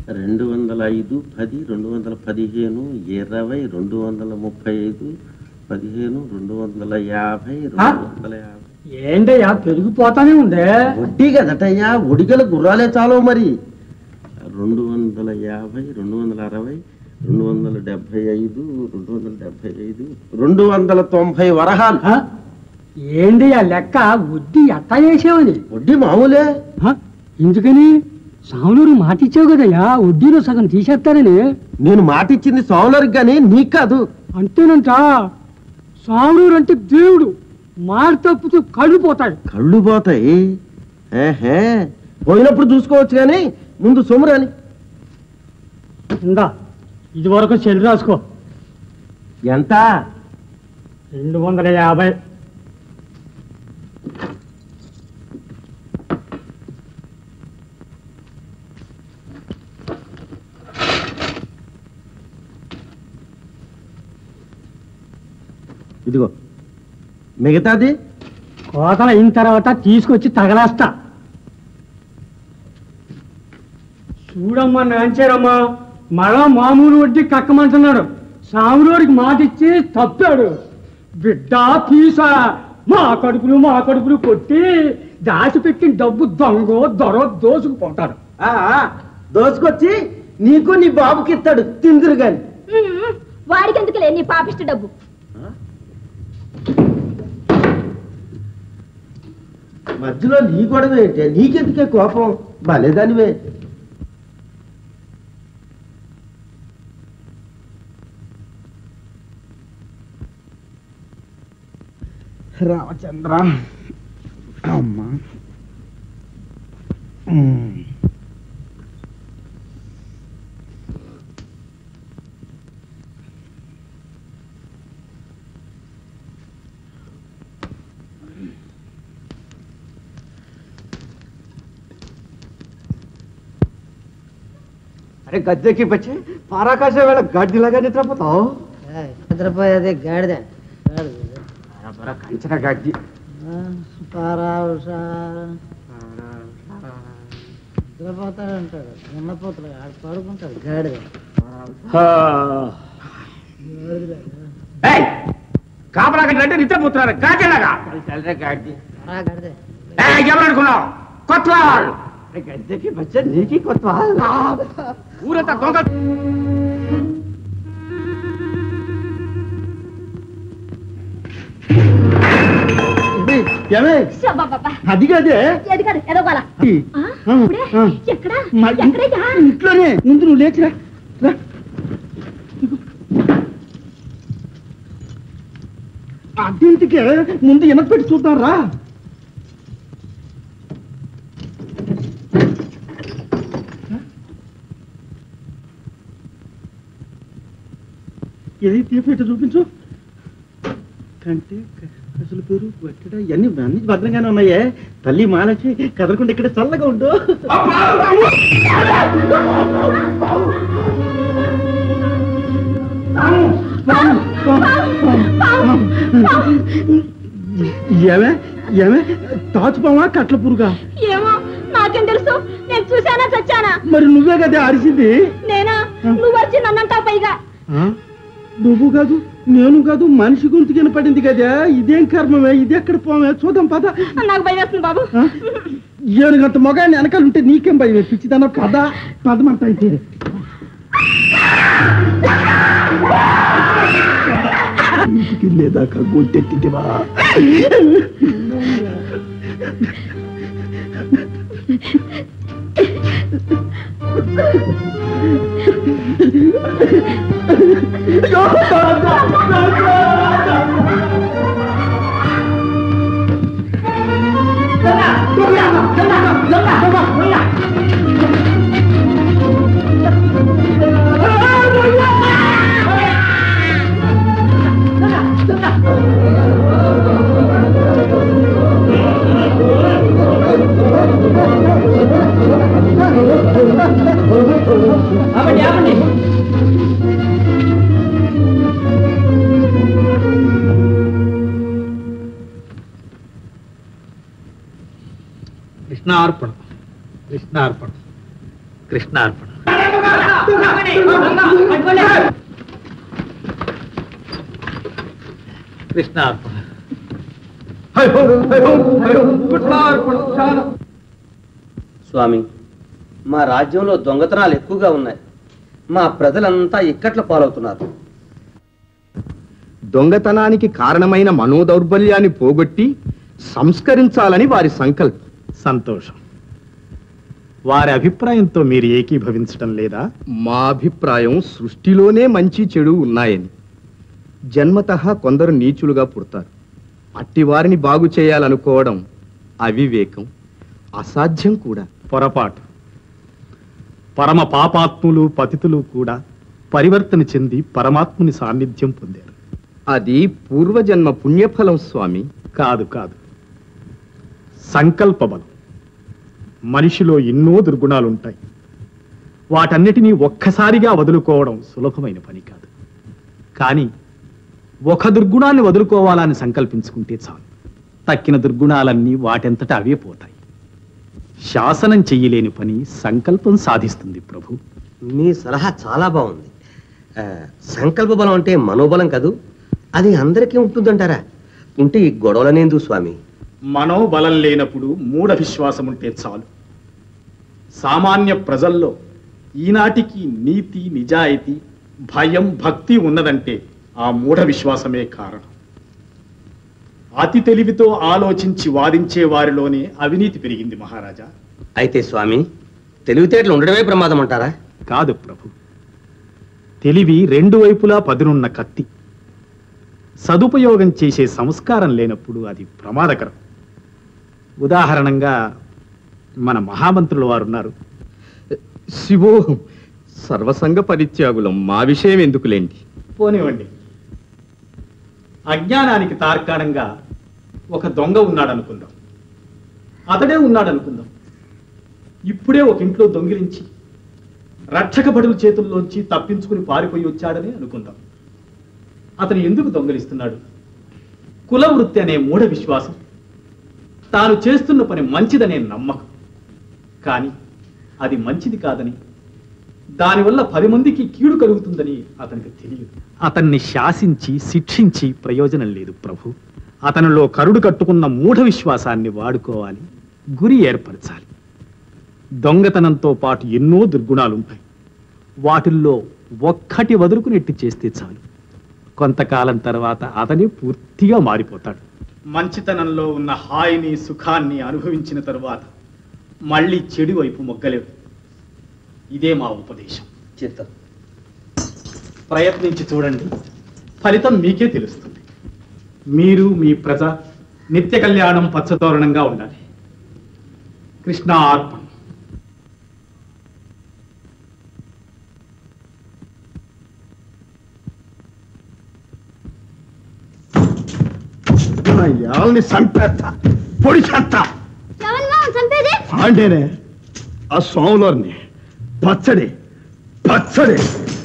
205, 10, 215, 20, 235, 15, 250, 250. ఏంటయ్యా పెరిగిపోతానే ఉందే. వడ్డీ కదటయ్యా, ఒడిగల గుర్రాలే చాలు మరి. 250, 260, 275, 275, 290 వరహాలు. ఏంటి ఆ లెక్క? వడ్డీ ఎట్టా చేసావని? వడ్డీ మామూలే. ఎందుకని? సాములూరు మాటిచ్చావు కదయ్యా, వడ్డీలో సగం తీసేస్తారని. నేను మాటిచ్చింది సాములూరికి కానీ నీకు కాదు. అంతేనంట. సాములూరు అంటే దేవుడు, మాట తప్పుతూ కళ్ళు పోతాడు. కళ్ళు పోతాయి. పోయినప్పుడు చూసుకోవచ్చు కానీ ముందు సొమ్మురాని. ఇందా, ఇది వరకు చెల్లి రాసుకో. ఎంత? 250. ఇదిగో మిగతాది కోతలు అయిన తర్వాత తీసుకొచ్చి తగలేస్తా. చూడమ్మా నాంచారమ్మా, మళ్ళా మామూలు వడ్డీ కక్కమంటున్నాడు. సాములోడికి మాట ఇచ్చి తప్పాడు. బిడ్డ పీసా మా కడుపులు కొట్టి దాచిపెట్టిన డబ్బు దొంగో దొర దోసుకుపోతాడు. దోసుకొచ్చి నీకు నీ బాబుకి ఇస్తాడు తిందురు గాని. వాడికి ఎందుకులే నీ పాపిష్టి డబ్బు. మధ్యలో నీ గొడవ ఏంటే? నీకెందుకే కోపం? బాలేదానివే. రామచంద్ర, అమ్మా, అరే గద్దెకి వచ్చి పారాకాశ వేళ గడ్డిలాగా నిద్రపోతావు. నిద్రపోయేది గాడిద కంచిన గడ్డి. నిద్రపోతాడంటాడు, నిన్నపోతాడు, ఆడు పడుకుంటాడు గాడిద. కాపలా కట్టినట్టే నిద్రపోతున్నారు గాడిలాగా. గడ్డి గాడిదే ఎవరనుకున్నావు? కొత్త వాళ్ళు. గద్దెకి వచ్చే నీకి కొత్త ఊరంతా దొంగ. అది కాదే, ఇంట్లోనే. ముందు నువ్వు లేచిరా. అద్దెంటికే ముందు వెనక పెట్టి చూద్దాం రా. ఏది తీపెట్టి చూపించు. కంటే అసలు పేరు ఎక్కడ ఇవన్నీ అన్ని భద్రంగానే ఉన్నాయే. తల్లి మాలచి కదలకుండా ఇక్కడ చల్లగా ఉండు. ఏమే ఏమే తాచుపావా కట్ల పురుగా? ఏమో నాకేం తెలుసు, నేను చూసానా చచ్చానా? మరి నువ్వే కదా అరిసింది. నేనా? నువ్వు వచ్చి నన్నంటా పైగా. నువ్వు కాదు నేను కాదు, మనిషి గొంతు వినపడింది కదా. ఇదేం కర్మమే, ఇది ఎక్కడ పోమే? చూద్దాం పద. నాకు భయం వేస్తుంది బాబు. ఏనుగంత మొగాన్ని వెనకాల ఉంటే నీకేం భయం? పిచ్చిదన్న పద పదమంట. అయితే లేదాకా గొంతెత్తివా? కృష్ణార్పణ కృష్ణార్పణ కృష్ణార్పణ. కృష్ణార్పణ. స్వామి, మా రాజ్యంలో దొంగతనాలు ఎక్కువగా ఉన్నాయి. మా ప్రజలంతా ఇక్కట్ల పాలవుతున్నారు. దొంగతనానికి కారణమైన మనోదౌర్బల్యాన్ని పోగొట్టి సంస్కరించాలని వారి సంకల్పం. సంతోషం. వారి అభిప్రాయంతో మీరు ఏకీభవించటం లేదా? మా అభిప్రాయం సృష్టిలోనే మంచి చెడు ఉన్నాయని. జన్మతః కొందరు నీచులుగా పుడతారు. అట్టి వారిని బాగు చేయాలనుకోవడం అవివేకం, అసాధ్యం కూడా. పొరపాటు. పరమ పాపాత్ములు పతితులు కూడా పరివర్తన చెంది పరమాత్ముని సాన్నిధ్యం పొందారు. అది పూర్వజన్మ పుణ్యఫలం స్వామి. కాదు కాదు, సంకల్ప బలం. మనిషిలో ఎన్నో దుర్గుణాలుంటాయి. వాటన్నిటినీ ఒక్కసారిగా వదులుకోవడం సులభమైన పని కాదు. కానీ ఒక దుర్గుణాన్ని వదులుకోవాలని సంకల్పించుకుంటే చాలు. తక్కిన దుర్గుణాలన్నీ వాటంతటా అవే పోతాయి. శాసనం చెయ్యలేని పని సంకల్పం సాధిస్తుంది ప్రభు. మీ సలహా చాలా బాగుంది. సంకల్ప బలం అంటే మనోబలం కాదు, అది అందరికీ ఉంటుందంటారా? ఉంటే ఈ గొడవలనేందుకు స్వామి? మనోబలం లేనప్పుడు మూఢ విశ్వాసం ఉంటే చాలు. సామాన్య ప్రజల్లో ఈనాటికి నీతి, నిజాయితీ, భయం, భక్తి ఉన్నదంటే ఆ మూఢ విశ్వాసమే కారణం. అతి తెలివితో ఆలోచించి వాదించే వారిలోనే అవినీతి పెరిగింది మహారాజా. అయితే స్వామి, తెలివితేటలు ఉండడమే ప్రమాదం అంటారా? కాదు ప్రభు. తెలివి రెండు వైపులా పదునున్న కత్తి. సదుపయోగం చేసే సంస్కారం లేనప్పుడు అది ప్రమాదకరం. ఉదాహరణంగా మన మహామంత్రుల వారున్నారు. శివోహం, సర్వసంగ పరిత్యాగులం, మా విషయం ఎందుకులేండి. పోనివ్వండి. అజ్ఞానానికి తార్కాణంగా ఒక దొంగ ఉన్నాడనుకుందాం. అతడే ఉన్నాడనుకుందాం. ఇప్పుడే ఒక ఇంట్లో దొంగిలించి రక్షక భటుల చేతుల్లోంచి తప్పించుకుని పారిపోయి వచ్చాడని అనుకుందాం. అతను ఎందుకు దొంగలిస్తున్నాడు? కుల వృత్తి అనే మూఢ విశ్వాసం, తాను చేస్తున్న పని మంచిదనే నమ్మకం. కానీ అది మంచిది కాదని, దానివల్ల 10 మందికి కీడు కలుగుతుందని అతనికి తెలియదు. అతన్ని శాసించి శిక్షించి ప్రయోజనం లేదు ప్రభు. అతనిలో కరుడు కట్టుకున్న మూఢ విశ్వాసాన్ని వాడుకోవాలి, గురి ఏర్పరచాలి. దొంగతనంతో పాటు ఎన్నో దుర్గుణాలుంటాయి. వాటిల్లో ఒక్కటి వదులుకునేట్టు చేస్తే చాలు. కొంతకాలం తర్వాత అతనే పూర్తిగా మారిపోతాడు. మంచితనంలో ఉన్న హాయిని, సుఖాన్ని అనుభవించిన తరువాత మళ్ళీ చెడు వైపు మొగ్గలేడు. ఇదే మా ఉపదేశం. చిత్తం. ప్రయత్నించి చూడండి, ఫలితం మీకే తెలుస్తుంది. మీరు, మీ ప్రజ నిత్య కళ్యాణం పచ్చతోరణంగా ఉండాలి. కృష్ణార్పణ. యాల్ని చంపేస్తా, పొడి చేస్తా. అంటేనే ఆ స్వాములోని పచ్చడి పచ్చడి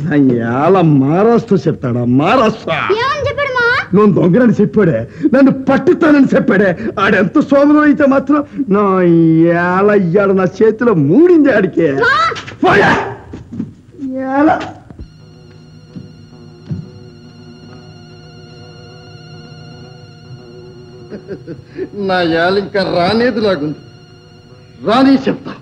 నా యాల మారాస్తూ చెప్తాడా? మారాస్తా నువ్వు దొంగనని చెప్పాడే, నన్ను పట్టుతానని చెప్పాడే. ఆడెంత స్వాములో అయితే మాత్రం నా యాల ఇయ్యాడు నా చేతిలో మూడింది ఆడికే. నా యాల ఇంకా రానేది లాగుంది. రాని చెప్తా.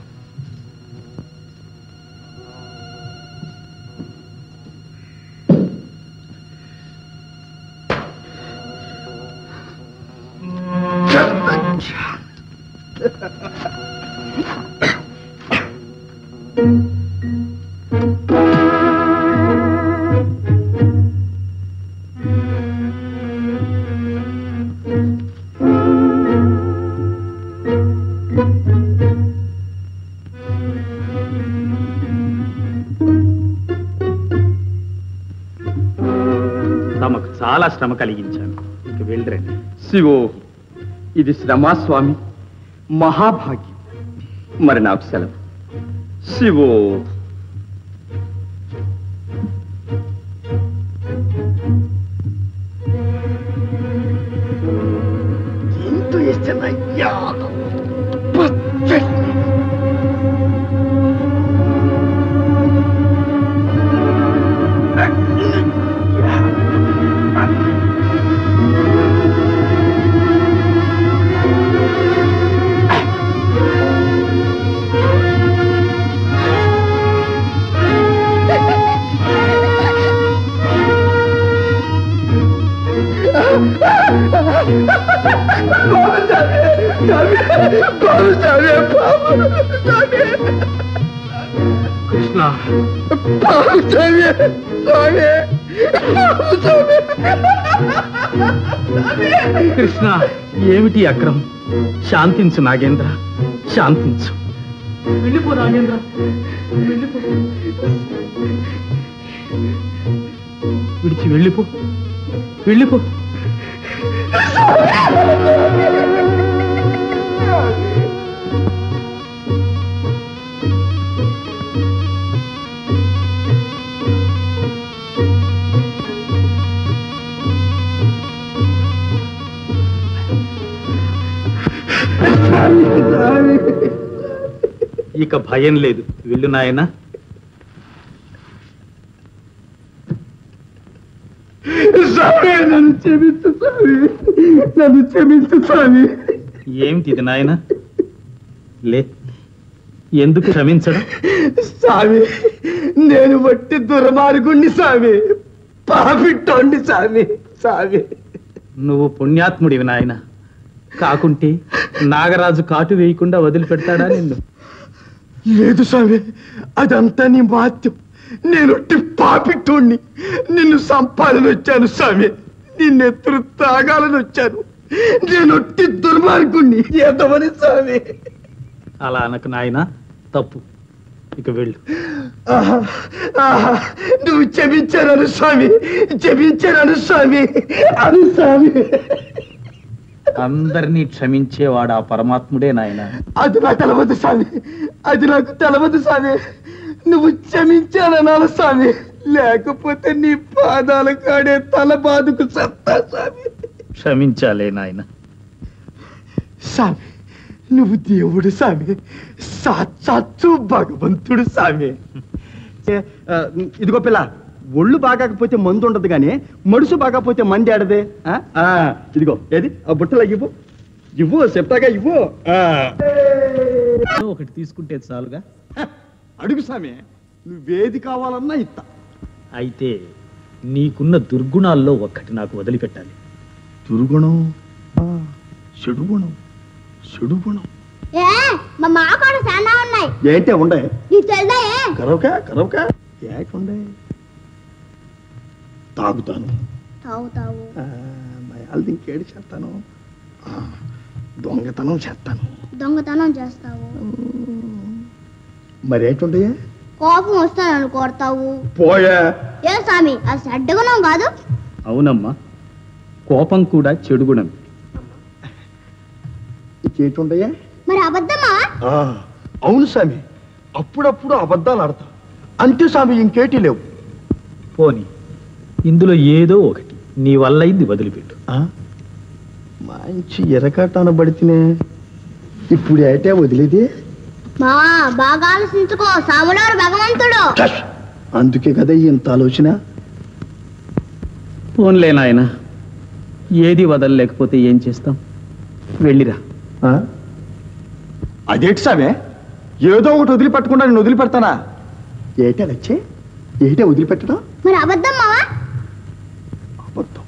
తమకు చాలా శ్రమ కలిగించాను. ఇక వెళ్ళరండి. శివో, ఇది శ్రమా స్వామి, మహాభాగ్యం. మరి నాకు సెలవు. శివో ఎంతో ఇష్టమయ్యా కృష్ణ కృష్ణ ఏమిటి అక్రమం? శాంతించు నాగేంద్ర, శాంతించు. వెళ్ళిపో నాగేంద్ర, వెళ్ళిపో. విడిచి వెళ్ళిపో, వెళ్ళిపో. ఇక భయం లేదు, వెళ్ళు నాయనా. నన్ను క్షమించు స్వామి, నన్ను క్షమించు స్వామి. ఏమిటిది నాయనా? లే, ఎందుకు క్షమించడం? స్వామి, నేను వట్టి దుర్మార్గుణ్ణి స్వామి, పాపిట్టోండి స్వామి. స్వామి, నువ్వు పుణ్యాత్ముడివి నాయన. కాకుంటే నాగరాజు కాటు వేయకుండా వదిలిపెడతాడా నిన్ను? లేదు స్వామి, అదంతా నీ మాత్యం. నేను పాపిట్టోణ్ణి, నిన్ను సంపాలని వచ్చాను స్వామి, నిన్నెత్తురు తాగాలని వచ్చాను. నేను దుర్మార్గుణ్ణి ఎంతమని స్వామి. అలా అనకు నాయనా, తప్పు. ఇక వెళ్ళు. నువ్వు క్షమించాను స్వామి, క్షమించాను స్వామి, అను స్వామి. అందరినీ క్షమించేవాడు ఆ పరమాత్ముడే నాయన. అది నాకు తెలవదు స్వామి, అది నాకు తెలవదు స్వామి. నువ్వు క్షమించాలనాలి స్వామి, లేకపోతే నీ పాదాల కాడే తల బాదుకు సత్తా స్వామి. క్షమించాలే నాయన. స్వామి, నువ్వు దేవుడు స్వామి, సాక్షాత్తు భగవంతుడు స్వామి. ఇదిగో పిల్ల, ఒళ్ళు బాగాకపోతే మందు ఉండదు గాని మడుసు బాగాపోతే మంది ఆడదే. ఇదిగో ఏది ఆ బుట్టలు ఇవ్వు, ఇవ్వు చెప్తాగా, ఇవ్వు. ఒకటి తీసుకుంటే చాలుగా. అడుగు స్వామి, నువ్వేది కావాలన్నా ఇస్తా. అయితే నీకున్న దుర్గుణాల్లో ఒక్కటి నాకు వదిలిపెట్టాలి. దుర్గుణం? చెడు గుణం, చెడు గుణం మా మాకాడ చాలా ఉన్నాయి. ఏంటే ఉండే? నీకు తెలుదా? కరవకా కరవకా ఏకుండే? తాగుతాను, తాగుతావు, మయాలు ఇంకేడు చేస్తాను, దొంగతనం చేస్తాను. దొంగతనం చేస్తావు, మరేంటుండయా? కోపం వస్తానని కొడతావు. పోయా. ఏ స్వామి, అది చెడ్డగుణం కాదు? అవునమ్మా, కోపం కూడా చెడు గుణం. ఇంకేటుండయా? మరి అబద్ధమా? అవును స్వామి, అప్పుడప్పుడు అబద్ధాలు ఆడతా అంతే స్వామి, ఇంకేటి లేవు. పోనీ ఇందులో ఏదో ఒకటి నీ వల్ల ఇది వదిలిపెట్టు. మంచి ఎరకాటాన పడితేనే ఇప్పుడు ఏటే వదిలేది? మా బాగా ఆలోచించుకో, సాములారు భగవంతుడు. అందుకే కదా ఇంత ఆలోచన. పోన్లే నాయన, ఏది వదలలేకపోతే ఏం చేస్తాం? వెళ్ళిరా. అదేంటి సామే, ఏదో ఒకటి వదిలిపెట్టకుండా నేను వదిలిపెడతానా? ఏటే వచ్చే, ఏటే వదిలిపెట్టడం? మరి అబద్ధం మావా? అబద్ధం?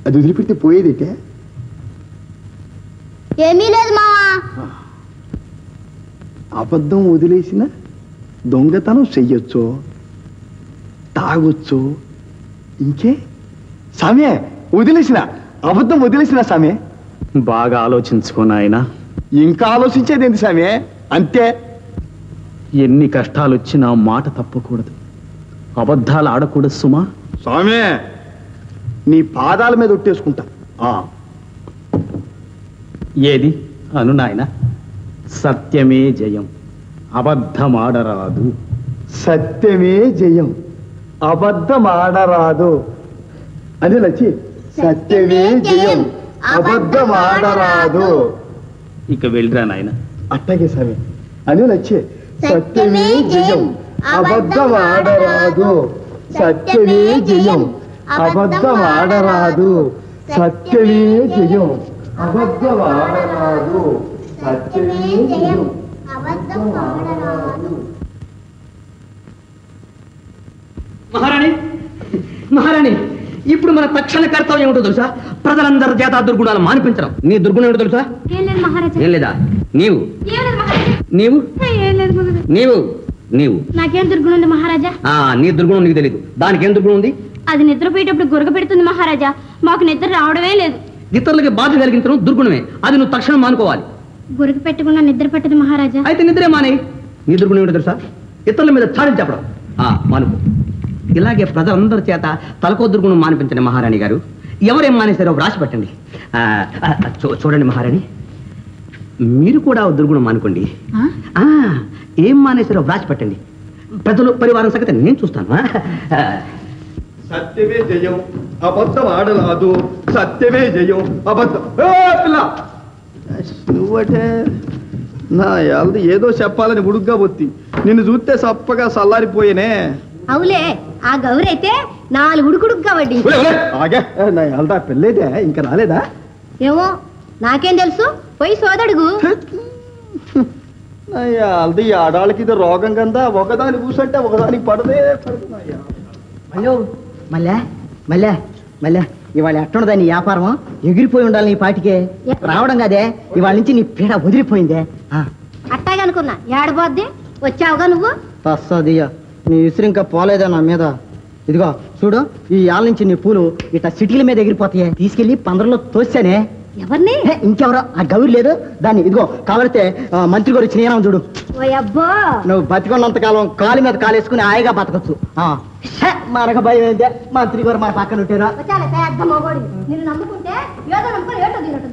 అది వదిలిపెడితే పోయేదేటే? ఏమీ లేదు మావా. అబద్ధం వదిలేసిన దొంగతనం చెయ్యొచ్చు, తాగొచ్చు, ఇంకే సామే వదిలేసిన, అబద్ధం వదిలేసిన సామే. బాగా ఆలోచించుకో నాయనా. ఇంకా ఆలోచించేదేంటి సామే? అంతే. ఎన్ని కష్టాలు వచ్చినా మాట తప్పకూడదు, అబద్ధాలు ఆడకూడదు సుమా. స్వామి, నీ పాదాల మీద ఒట్టేసుకుంటా. ఏది అను నాయన. సత్యమే జయం, అబద్ధమాడరాదు. సత్యమే జయం. అబద్ధమాడరాదు. అదే లచ్చి, సత్యమే జయం, అబద్ధమాడరాదు. ఇక వెళ్ళరా నాయన. అట్టగే స్వామి. అదే లచ్చి, సత్యమే జయం, అబద్ధమాడరాదు. సత్యమే జయం, అబద్ధమాడరాదు. సత్యమే జయం, అబద్ధమాడరాదు. సత్యమే జయం, అబద్ధమాడరాదు. మహారాణి, మహారాణి, ఇప్పుడు మన తక్షణ కర్తవ్యం ఏమిటో తెలుసా? ప్రజలందరి చేత దుర్గుణాలు మానిపించడం. నీ దుర్గుణం ఏమిటో తెలుసా? ఏం లేదా? నీవు నీవు నీవు నీవు నాకేం దుర్గుణం ఉంది మహారాజా? నీ దుర్గుణం నీకు తెలియదు. దానికి ఏం దుర్గుణం ఉంది? అది నిద్రపోయేటప్పుడు గురక పెడుతుంది మహారాజా. మాకు నిద్ర రావడమే లేదు. ఇతరులకి బాధ కలిగించడం దుర్గుణమే. అది నువ్వు తక్షణం మానుకోవాలి. గురక పెట్టకుండా నిద్ర పట్టదు మహారాజా. అయితే నిద్రే మానే. నీ దుర్గుణం ఏమిటో తెలుసా? ఇతరుల మీద చాడని చెప్పడం. మానుకో. ఇలాగే ప్రజలందరి చేత తలకో దుర్గుణం మానిపించండి మహారాణి గారు. ఎవరేం మానేశారో వ్రాసి పెట్టండి. చూడండి మహారాణి, మీరు కూడా దుర్గుణం మానుకోండి. ఏం మానేశారో వ్రాసి పెట్టండి. ప్రజలు పరివారం సంగతి నేను చూస్తాను. సత్యమే జయం, అబద్ధం ఆడరాదు. సత్యమే జయం, అబద్ధం. నువ్వటే నా యాల్ది ఏదో చెప్పాలని ఉడుగ్గా బొత్తి. నిన్ను చూస్తే సప్పగా సల్లారిపోయేనే. అవులే, ఆ గౌరి అయితే 4 ఉడుకుడుగ్గా వడ్డీ. ఆగే, నా యాల్దా పెళ్ళేదే ఇంకా రాలేదా? ఏమో నాకేం తెలుసు, పోయి సోదడుగు. నా యాల్ది ఆడాళ్ళకి ఇది రోగం కదా. ఒకదాని కూసంటే ఒకదానికి పడదే పడుతున్నాయా. మళ్ళీ మళ్ళా మళ్ళా మళ్ళా ఇవాళ ఎట్టుండదా నీ వ్యాపారం? ఎగిరిపోయి ఉండాలి నీ పాటికే. రావడం కదే ఇవాళ నుంచి నీ పీడ వదిలిపోయిందే. అట్టాగా అనుకున్నా. ఏడబోద్ది వచ్చావుగా నువ్వు. తస్సదియ్యా, నీ ఇసురు ఇంకా పోలేదా నా మీద? ఇదిగో చూడు, ఈ యాళ్ళ నుంచి నీ పూలు ఇట్లా సిటీల మీద ఎగిరిపోతాయి. తీసుకెళ్లి పందరంలో తోసానే. ఎవరిని? ఇంకెవరో ఆ గౌరి లేదు దాన్ని. ఇదిగో కావాలితే మంత్రి గారు ఇచ్చిన ఏనాం చూడు. అబ్బో, నువ్వు బతికున్నంతకాలం కాలు మీద కాలేసుకుని హాయిగా బతకచ్చు. మనకు భయం ఏంటే? మంత్రి గారు మా పక్కన ఉంటారా? పెద్ద మొగోడి. నిన్ను నమ్ముకుంటే ఏదో నమ్ముకొని ఏటో తీరట్టు.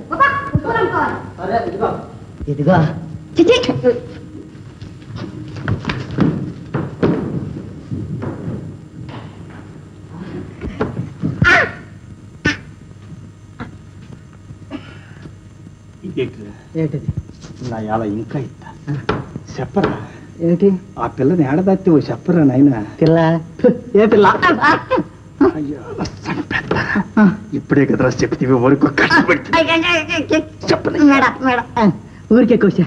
ఇదిగో ఏంటిది? నా యాల ఇంకా ఇస్తా. చెప్పరా ఏంటి? ఆ పిల్లని ఏడదత్తి ఓ చెప్పరా నాయన. పిల్ల ఏ పిల్ల? ఇప్పుడే కదరా చెప్తీవి వరకు ఊరికే కోసా.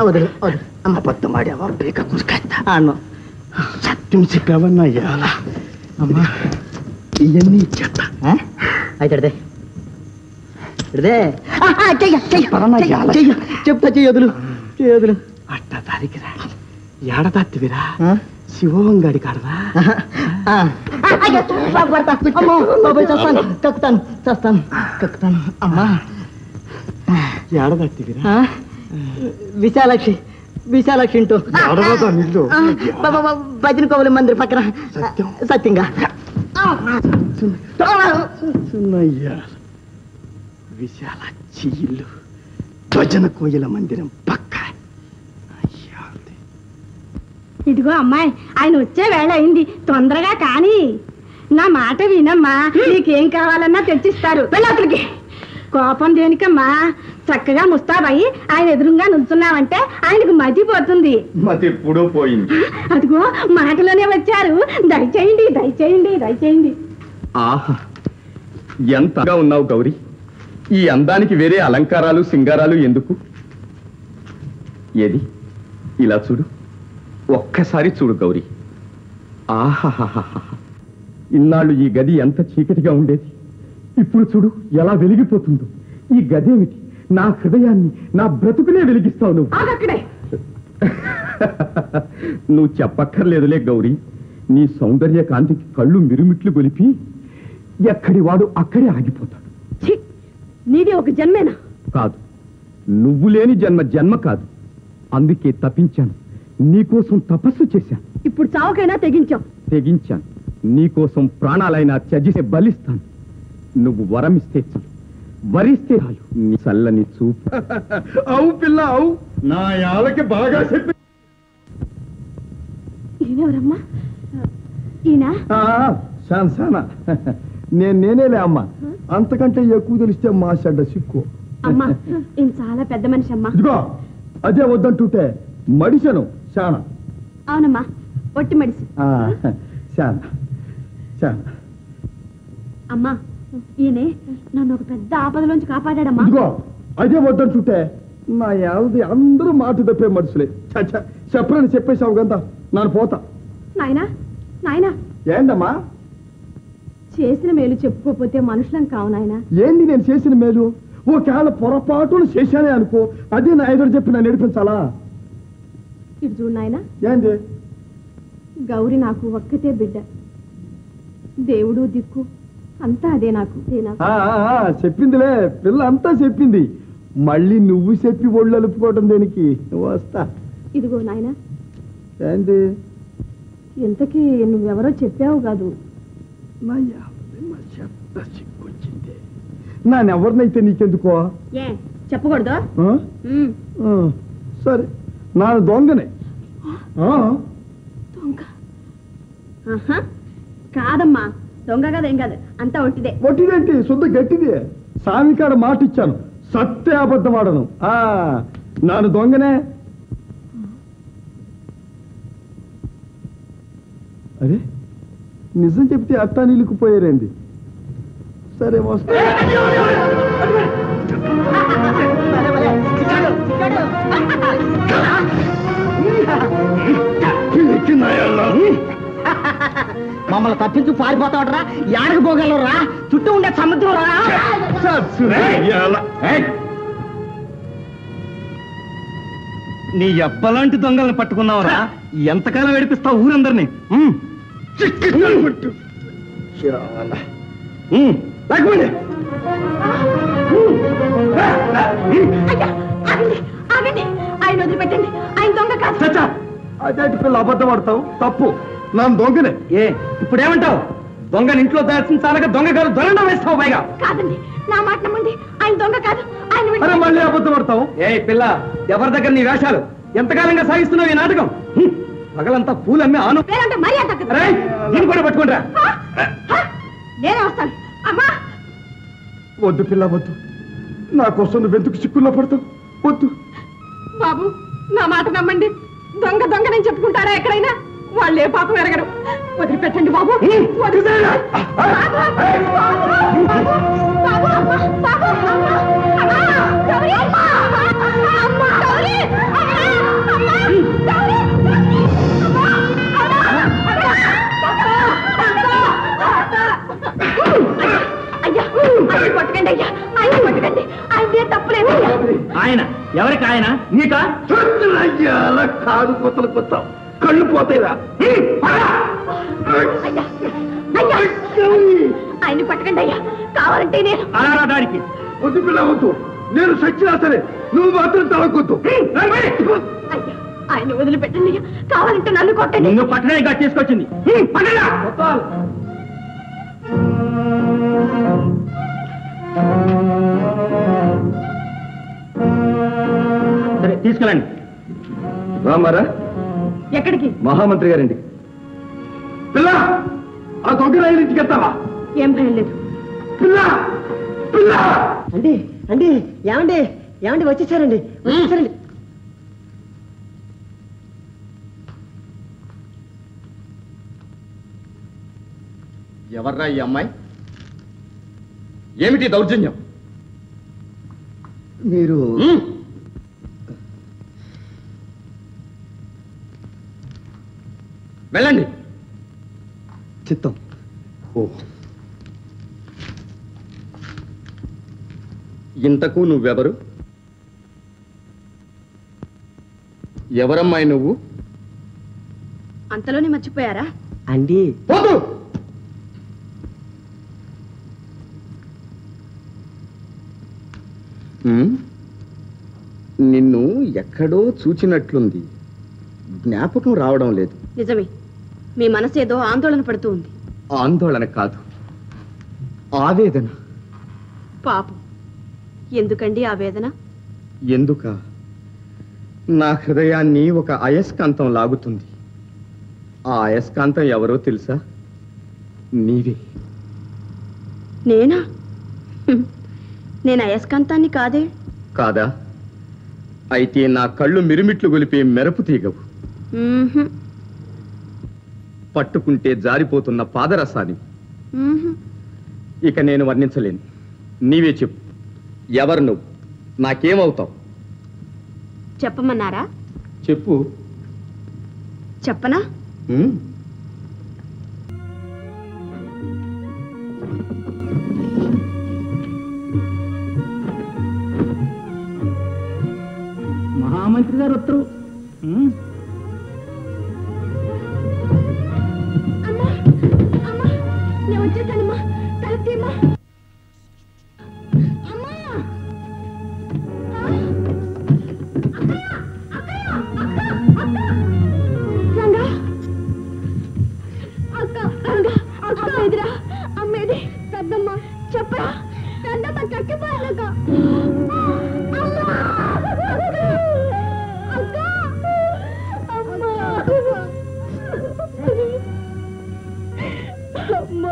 వదిలే వదిలే. అబద్ధం ఆడావా? బేక కురికేస్తా. అన్నా సత్యం చెప్పావన్నా యాల. అమ్మా ఇవన్నీ ఇచ్చేస్తా. అయితే చెప్తా చెయ్యదులు చెయ్యదులు. అట్ట తారీఖురా ఏడదత్తివిరా శివోంగాడి కాడరా. కక్కుతాను చేస్తాను కక్కుతాను. అమ్మా ఏడదత్తివిరా. విశాలాక్షి విశాలాక్షి ఇంటూ నిల్లు భజన కోవలి మందిర్ పక్కన సత్యంగా. విశాలాక్షి ఇల్లు భజన కోయిల మందిరం పక్క. ఇదిగో అమ్మాయి, ఆయన వచ్చే వేళ అయింది. తొందరగా కానీ. నా మాట వినమ్మా. నీకేం కావాలన్నా తెచ్చిస్తారు. వెళ్ళకి కోపం దేనికమ్మా? చక్కగా ముస్తాబయ్యి ఆయన ఎదురుగా నిల్చున్నావంటే ఆయనకు మతిపోతుంది. మతి ఎప్పుడూ పోయింది. అదిగో మాటలోనే వచ్చారు. దయచేయండి దయచేయండి దయచేయండి. ఆహా, ఎంతగా ఉన్నావు గౌరీ. ఈ అందానికి వేరే అలంకారాలు సింగారాలు ఎందుకు? ఏది ఇలా చూడు, ఒక్కసారి చూడు గౌరీ. ఆహాహాహా, ఇన్నాళ్ళు ఈ గది ఎంత చీకటిగా ఉండేది. ఇప్పుడు చూడు ఎలా వెలిగిపోతుందో. ఈ గదేమిటి? నా హృదయాన్ని, నా బ్రతుకునే వెలిగిస్తావు నువ్వు. నువ్వు చెప్పక్కర్లేదులే గౌరీ. నీ సౌందర్య కాంతికి కళ్ళు మిరుమిట్లు గొలిపి ఎక్కడి వాడు అక్కడే ఆగిపోతాడు. నీది ఒక జన్మేనా? కాదు, నువ్వు లేని జన్మ జన్మ కాదు. అందుకే తప్పించాను. నీకోసం తపస్సు చేశాను. ఇప్పుడు చావుకైనా తెగించాను. నీకోసం ప్రాణాలైనా త్యజిస్తే బలిస్తాను. నువ్వు వరమిస్తే చాలు. వరిస్తే చాలు నీ చల్లని చూపు. అవు పిల్ల అవు, నా యాలకి బాగా చెప్పి. ఈయనెవరమ్మా? ఈయన శానా నేనేలే అమ్మ. అంతకంటే ఎక్కువ తెలిస్తే మా చెడ్డ సిక్కు. అమ్మా ఈయన చాలా పెద్ద మనిషి అమ్మా. ఇదిగో అదే వద్దంటుంటే మడిసను శానా. అవునమ్మా, ఒట్టి మడిసి. శానా శానా. అమ్మా ఈయనే నన్ను ఒక పెద్ద ఆపదలోంచి కాపాడాడమ్మా. ఇదిగో అదే వద్దంటుంటే నా యావది అందరూ మాట తప్పే మనుషులే. చెప్పరని చెప్పేశావు కదా, నన్ను పోతా. నాయనా నాయనా, ఏంటమ్మా? చేసిన మేలు చెప్పుకోపోతే మనుషులం కావు నాయనా. ఏంది నేను చేసిన మేలు? ఒకవేళ పొరపాటును చేశానే అనుకో, అదే నా ఎదురు చెప్పి నన్ను నడిపించాలా? ఇటు చూడు నాయనా, ఏంది? గౌరి నాకు ఒక్కతే బిడ్డ. దేవుడు దిక్కు అంతా అదే నాకు. చెప్పిందిలే పిల్ల, అంతా చెప్పింది. మళ్ళీ నువ్వు చెప్పి ఒళ్ళు అలుపుకోవటం దేనికి? వస్తా. ఇదిగో నాయనా, ఏంది? ఇంతకీ నువ్వెవరో చెప్పావు కాదు. నానెవరినైతే నీకెందుకో? ఏ చెప్పకూడదు? సరే, నా దొంగనే. దొంగ కాదమ్మా, దొంగ కాదేం కాదు, అంతా ఒట్టిదే. ఒట్టిదేంటి? శుద్ధ గట్టిదే. సామికాడ మాట ఇచ్చాను, సత్య అబద్ధం ఆడను. నాను దొంగనే. అరే నిజం చెప్తే అట్టా నిలుకుపోయారేంది? సరే వస్తా. మమ్మల్ని తప్పించు పారిపోతావట్రా? యాడకు పోగలరా? చుట్టూ ఉండే సముద్రం రా. నీ అబ్బలాంటి దొంగల్ని పట్టుకున్నావురా. ఎంతకాలం ఏడిపిస్తావు ఊరందరినీ? ఆయన వదిలిపెట్టండి, ఆయన దొంగ కాదు. అదేంటి పిల్ల అబద్ధం ఆడతావు? తప్పు, నన్ను దొంగనే. ఇప్పుడేమంటావు? దొంగని ఇంట్లో దాచించాలక దొంగ కాదు దొంగ వేస్తావు పైగా. కాదండి, నా మాట నమ్మండి, ఆయన దొంగ కాదు. ఆయన మళ్ళీ అబద్ధం ఆడతావు? పిల్ల, ఎవరి దగ్గర నీ వేషాలు? ఎంతకాలంగా సాగిస్తున్నావు ఈ నాటకం? పగలంతా పూలమ్మి ఆను. దీన్ని కూడా పట్టుకుంటా. నేనే వస్తాను. అమ్మా వద్దు పిల్ల, వద్దు. నా కోసం నువ్వెందుకు చిక్కుల్లో పడతావు? వద్దు బాబు, నా మాట నమ్మండి. దొంగ దొంగనని చెప్పుకుంటారా ఎక్కడైనా? వాళ్ళే పాపం ఎరగరు. వదిలిపెట్టండి బాబు. పట్టుకండి అయ్యా, ఆయన పట్టుకండి. ఆయనదే తప్పులేదు. ఆయన ఎవరికి? ఆయన నీకా? అలా కాదు కొత్తలు కొత్త కళ్ళు పోతాయిరా. ఆయన పట్టుకండి అయ్యా, కావాలంటే నేను. అలా దానికి వద్దు పిల్ల, వద్దు. నేను సచ్చినా సరే నువ్వు మాత్రం తలకొద్దు. ఆయన వదిలిపెట్టండి అయ్యా, కావాలంటే నన్ను కొట్టండి. నిన్ను పట్టడానికి తీసుకొచ్చింది. సరే తీసుకెళ్ళండి. రామారా? ఎక్కడికి? మహామంత్రి గారింటికి. పిల్ల, ఆ దొంగ రైలు ఇంటికి వెళ్తావా? ఏం భయం లేదు. పిల్ల పిల్ల. అండి అండి, ఏమండి ఏమండి, వచ్చేసారండి వచ్చేసారండి. ఎవర్రా ఈ అమ్మాయి? ఏమిటి దౌర్జన్యం? మీరు వెళ్ళండి. చిత్తం. ఇంతకు నువ్వెవరు? ఎవరమ్మాయి నువ్వు? అంతలోనే మర్చిపోయారా? అండి పోదు. నిన్ను ఎక్కడో చూచినట్లుంది, జ్ఞాపకం రావడం లేదు. నిజమే, మీ మనసు ఏదో ఆందోళన పడుతూ ఉంది. ఆందోళన కాదు, ఆవేదన. పాపం, ఎందుకండి ఆ వేదన? ఎందుక? నా హృదయాన్ని ఒక అయస్కాంతం లాగుతుంది. ఆ అయస్కాంతం ఎవరో తెలుసా? నీవే. నేనా? నేను అయస్కాంతాన్ని కాదే. కాదా? అయితే నా కళ్ళు మిరుమిట్లు గొలిపే మెరుపు తీగవు. పట్టుకుంటే జారిపోతున్న పాదరసాని. ఇక నేను వర్ణించలేను. నీవే చెప్పు, ఎవరు నువ్వు? నాకేమవుతావు? చెప్పమన్నారా? చెప్పు. చెప్పనా? మహామంత్రి గారు ఉత్తరం. నేను వచ్చేసానమ్మా. తలెత్తేమ్మా. రంగా, అక్క, రంగా, అక్క ఎదురా. అమ్మేది పెద్దమ్మ. చెప్పరా? పెద్దమ్మ కక్కిపోయాక. అక్క, అమ్మ, అమ్మ.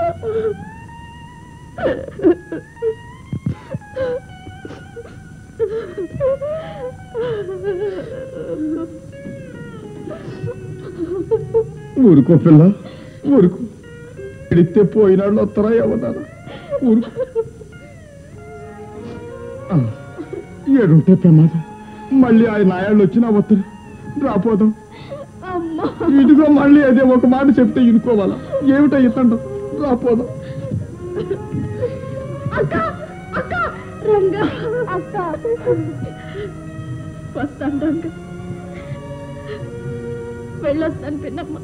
ఊరుకో పిల్ల, ఊరుకో. ఎడితే పోయినాళ్ళు వస్తారా ఏమన్నారా? ఊరుకో. ఏడుంటే ప్రమాదం. మళ్ళీ ఆయన నాయాళ్ళు వచ్చినా వస్తారు. రాపోదాం. ఇదిగో మళ్ళీ అదే ఒక మాట చెప్తే ఇనుకోవాలా? ఏమిటో ఇతండం. రాపోదాం. అక్క, అక్క, రంగా, అక్క. వస్తాను రంగా. వెళ్ళొస్తాను పిన్నమ్మ.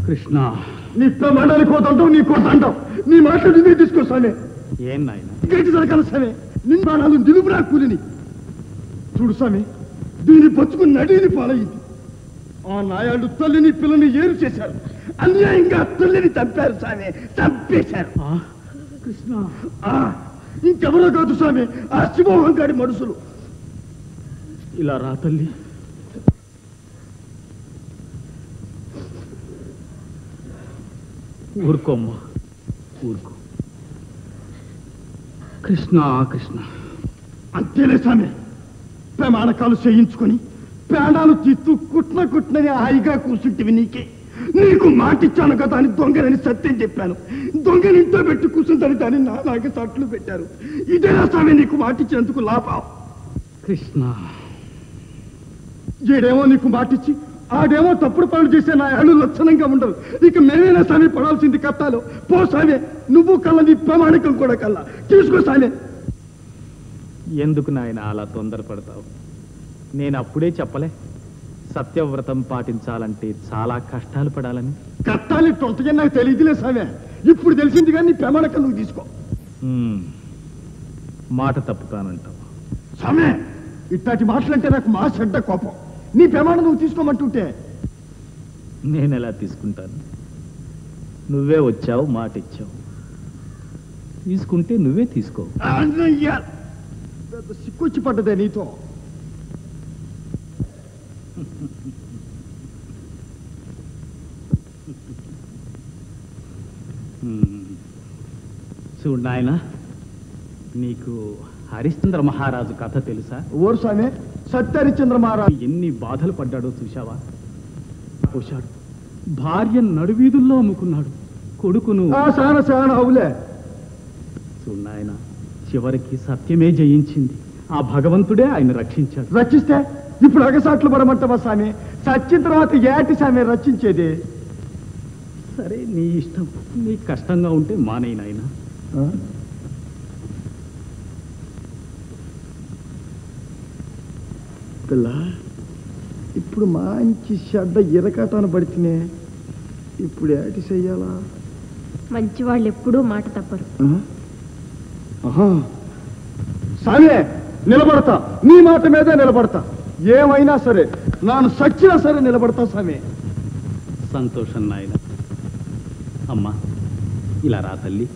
కృష్ణ, నీ ప్రమాణానికి కోతంటావు, నీ కోతంటావు. నీ మాటలు నువ్వే తీసుకొస్తానే. ఏం నాయన గట్టి దొరకాలి సామే. నిన్ను ప్రాణాలు నిలుపురా కూలిని. చూడు సామి, దీన్ని పచ్చుకుని నడిని పాలయ్యింది. ఆ నాయాళ్ళు తల్లిని పిల్లని ఏరు చేశారు. అన్యాయంగా తల్లిని చంపారు సామి, చంపేశారు. కృష్ణ, ఇంకెవరో కాదు సామి, ఆ శివోహం గారి మనుషులు. ఇలా రా తల్లి. ఊరుకోమ్మా, ఊరుకో. కృష్ణ, కృష్ణ. అంతేలే సామి. ప్రమాణకాలు చేయించుకొని ప్రాణాలు తీస్తూ కుట్నని హాయిగా కూర్చుంటివి. నీకు మాటిచ్చాను కదా అని దొంగనని సత్యం చెప్పాను. దొంగనింట్లో పెట్టి కూర్చుందని దాన్ని నాలాగే సట్లు పెట్టారు. ఇదేనా స్వామి నీకు మాటిచ్చినందుకు లాభం? కృష్ణ, ఏడేమో నీకు మాటిచ్చి ఆడేమో తప్పుడు పనులు చేసే నా ఏళ్ళు లక్షణంగా ఉండవు. ఇక మేమేనా స్వామి పడాల్సింది కట్టాలు? పో స్వామి, నువ్వు కళ్ళ నీ ప్రమాణికం కూడా కల్లా తీసుకో స్వామి. ఎందుకు నాయన అలా తొందరపడతావు? నేను అప్పుడే చెప్పలే సత్యవ్రతం పాటించాలంటే చాలా కష్టాలు పడాలని. కట్టాలి తొంతగా నాకు తెలియదులే స్వామి. ఇప్పుడు తెలిసింది కానీ నీ ప్రమాణికం నువ్వు తీసుకో. మాట తప్పుతానంటావు స్వామి. ఇట్లాంటి మాటలంటే నాకు మా చెడ్డ కోపం. నీ ప్రమాణం నువ్వు తీసుకోమంటుంటే నేను ఎలా తీసుకుంటాను? నువ్వే వచ్చావు, మాట ఇచ్చావు. తీసుకుంటే నువ్వే తీసుకో. పెద్ద సిక్కొచ్చి పడ్డదే నీతో. చూడు నాయన, నీకు హరిశ్చంద్ర మహారాజు కథ తెలుసా? ఓరు స్వామి, సత్యహరిశ్చంద్ర మహారాజు ఎన్ని బాధలు పడ్డాడో చూశావా? పోశాడు, భార్యను నడువీధుల్లో అమ్ముకున్నాడు, కొడుకును. అవులే. చూడు నాయన, చివరికి సత్యమే జయించింది. ఆ భగవంతుడే ఆయన రక్షించాడు. రక్షిస్తే ఇప్పుడు అగసాట్లు పడమంటావా స్వామి? సచ్చిన తర్వాత ఏటి స్వామి రక్షించేది? సరే, నీ ఇష్టం. నీ కష్టంగా ఉంటే మానేయి నాయన. పిల్ల, ఇప్పుడు మంచి చెడ్డ ఇరకాటాను పడితేనే ఇప్పుడు ఏటి చెయ్యాలా? మంచి వాళ్ళు ఎప్పుడూ మాట తప్పరు. సామే నిలబడతా, నీ మాట మీదే నిలబడతా. ఏమైనా సరే నాను సచ్చినా సరే నిలబడతా సామే. సంతోషం నాయన. అమ్మా ఇలా రా తల్లి.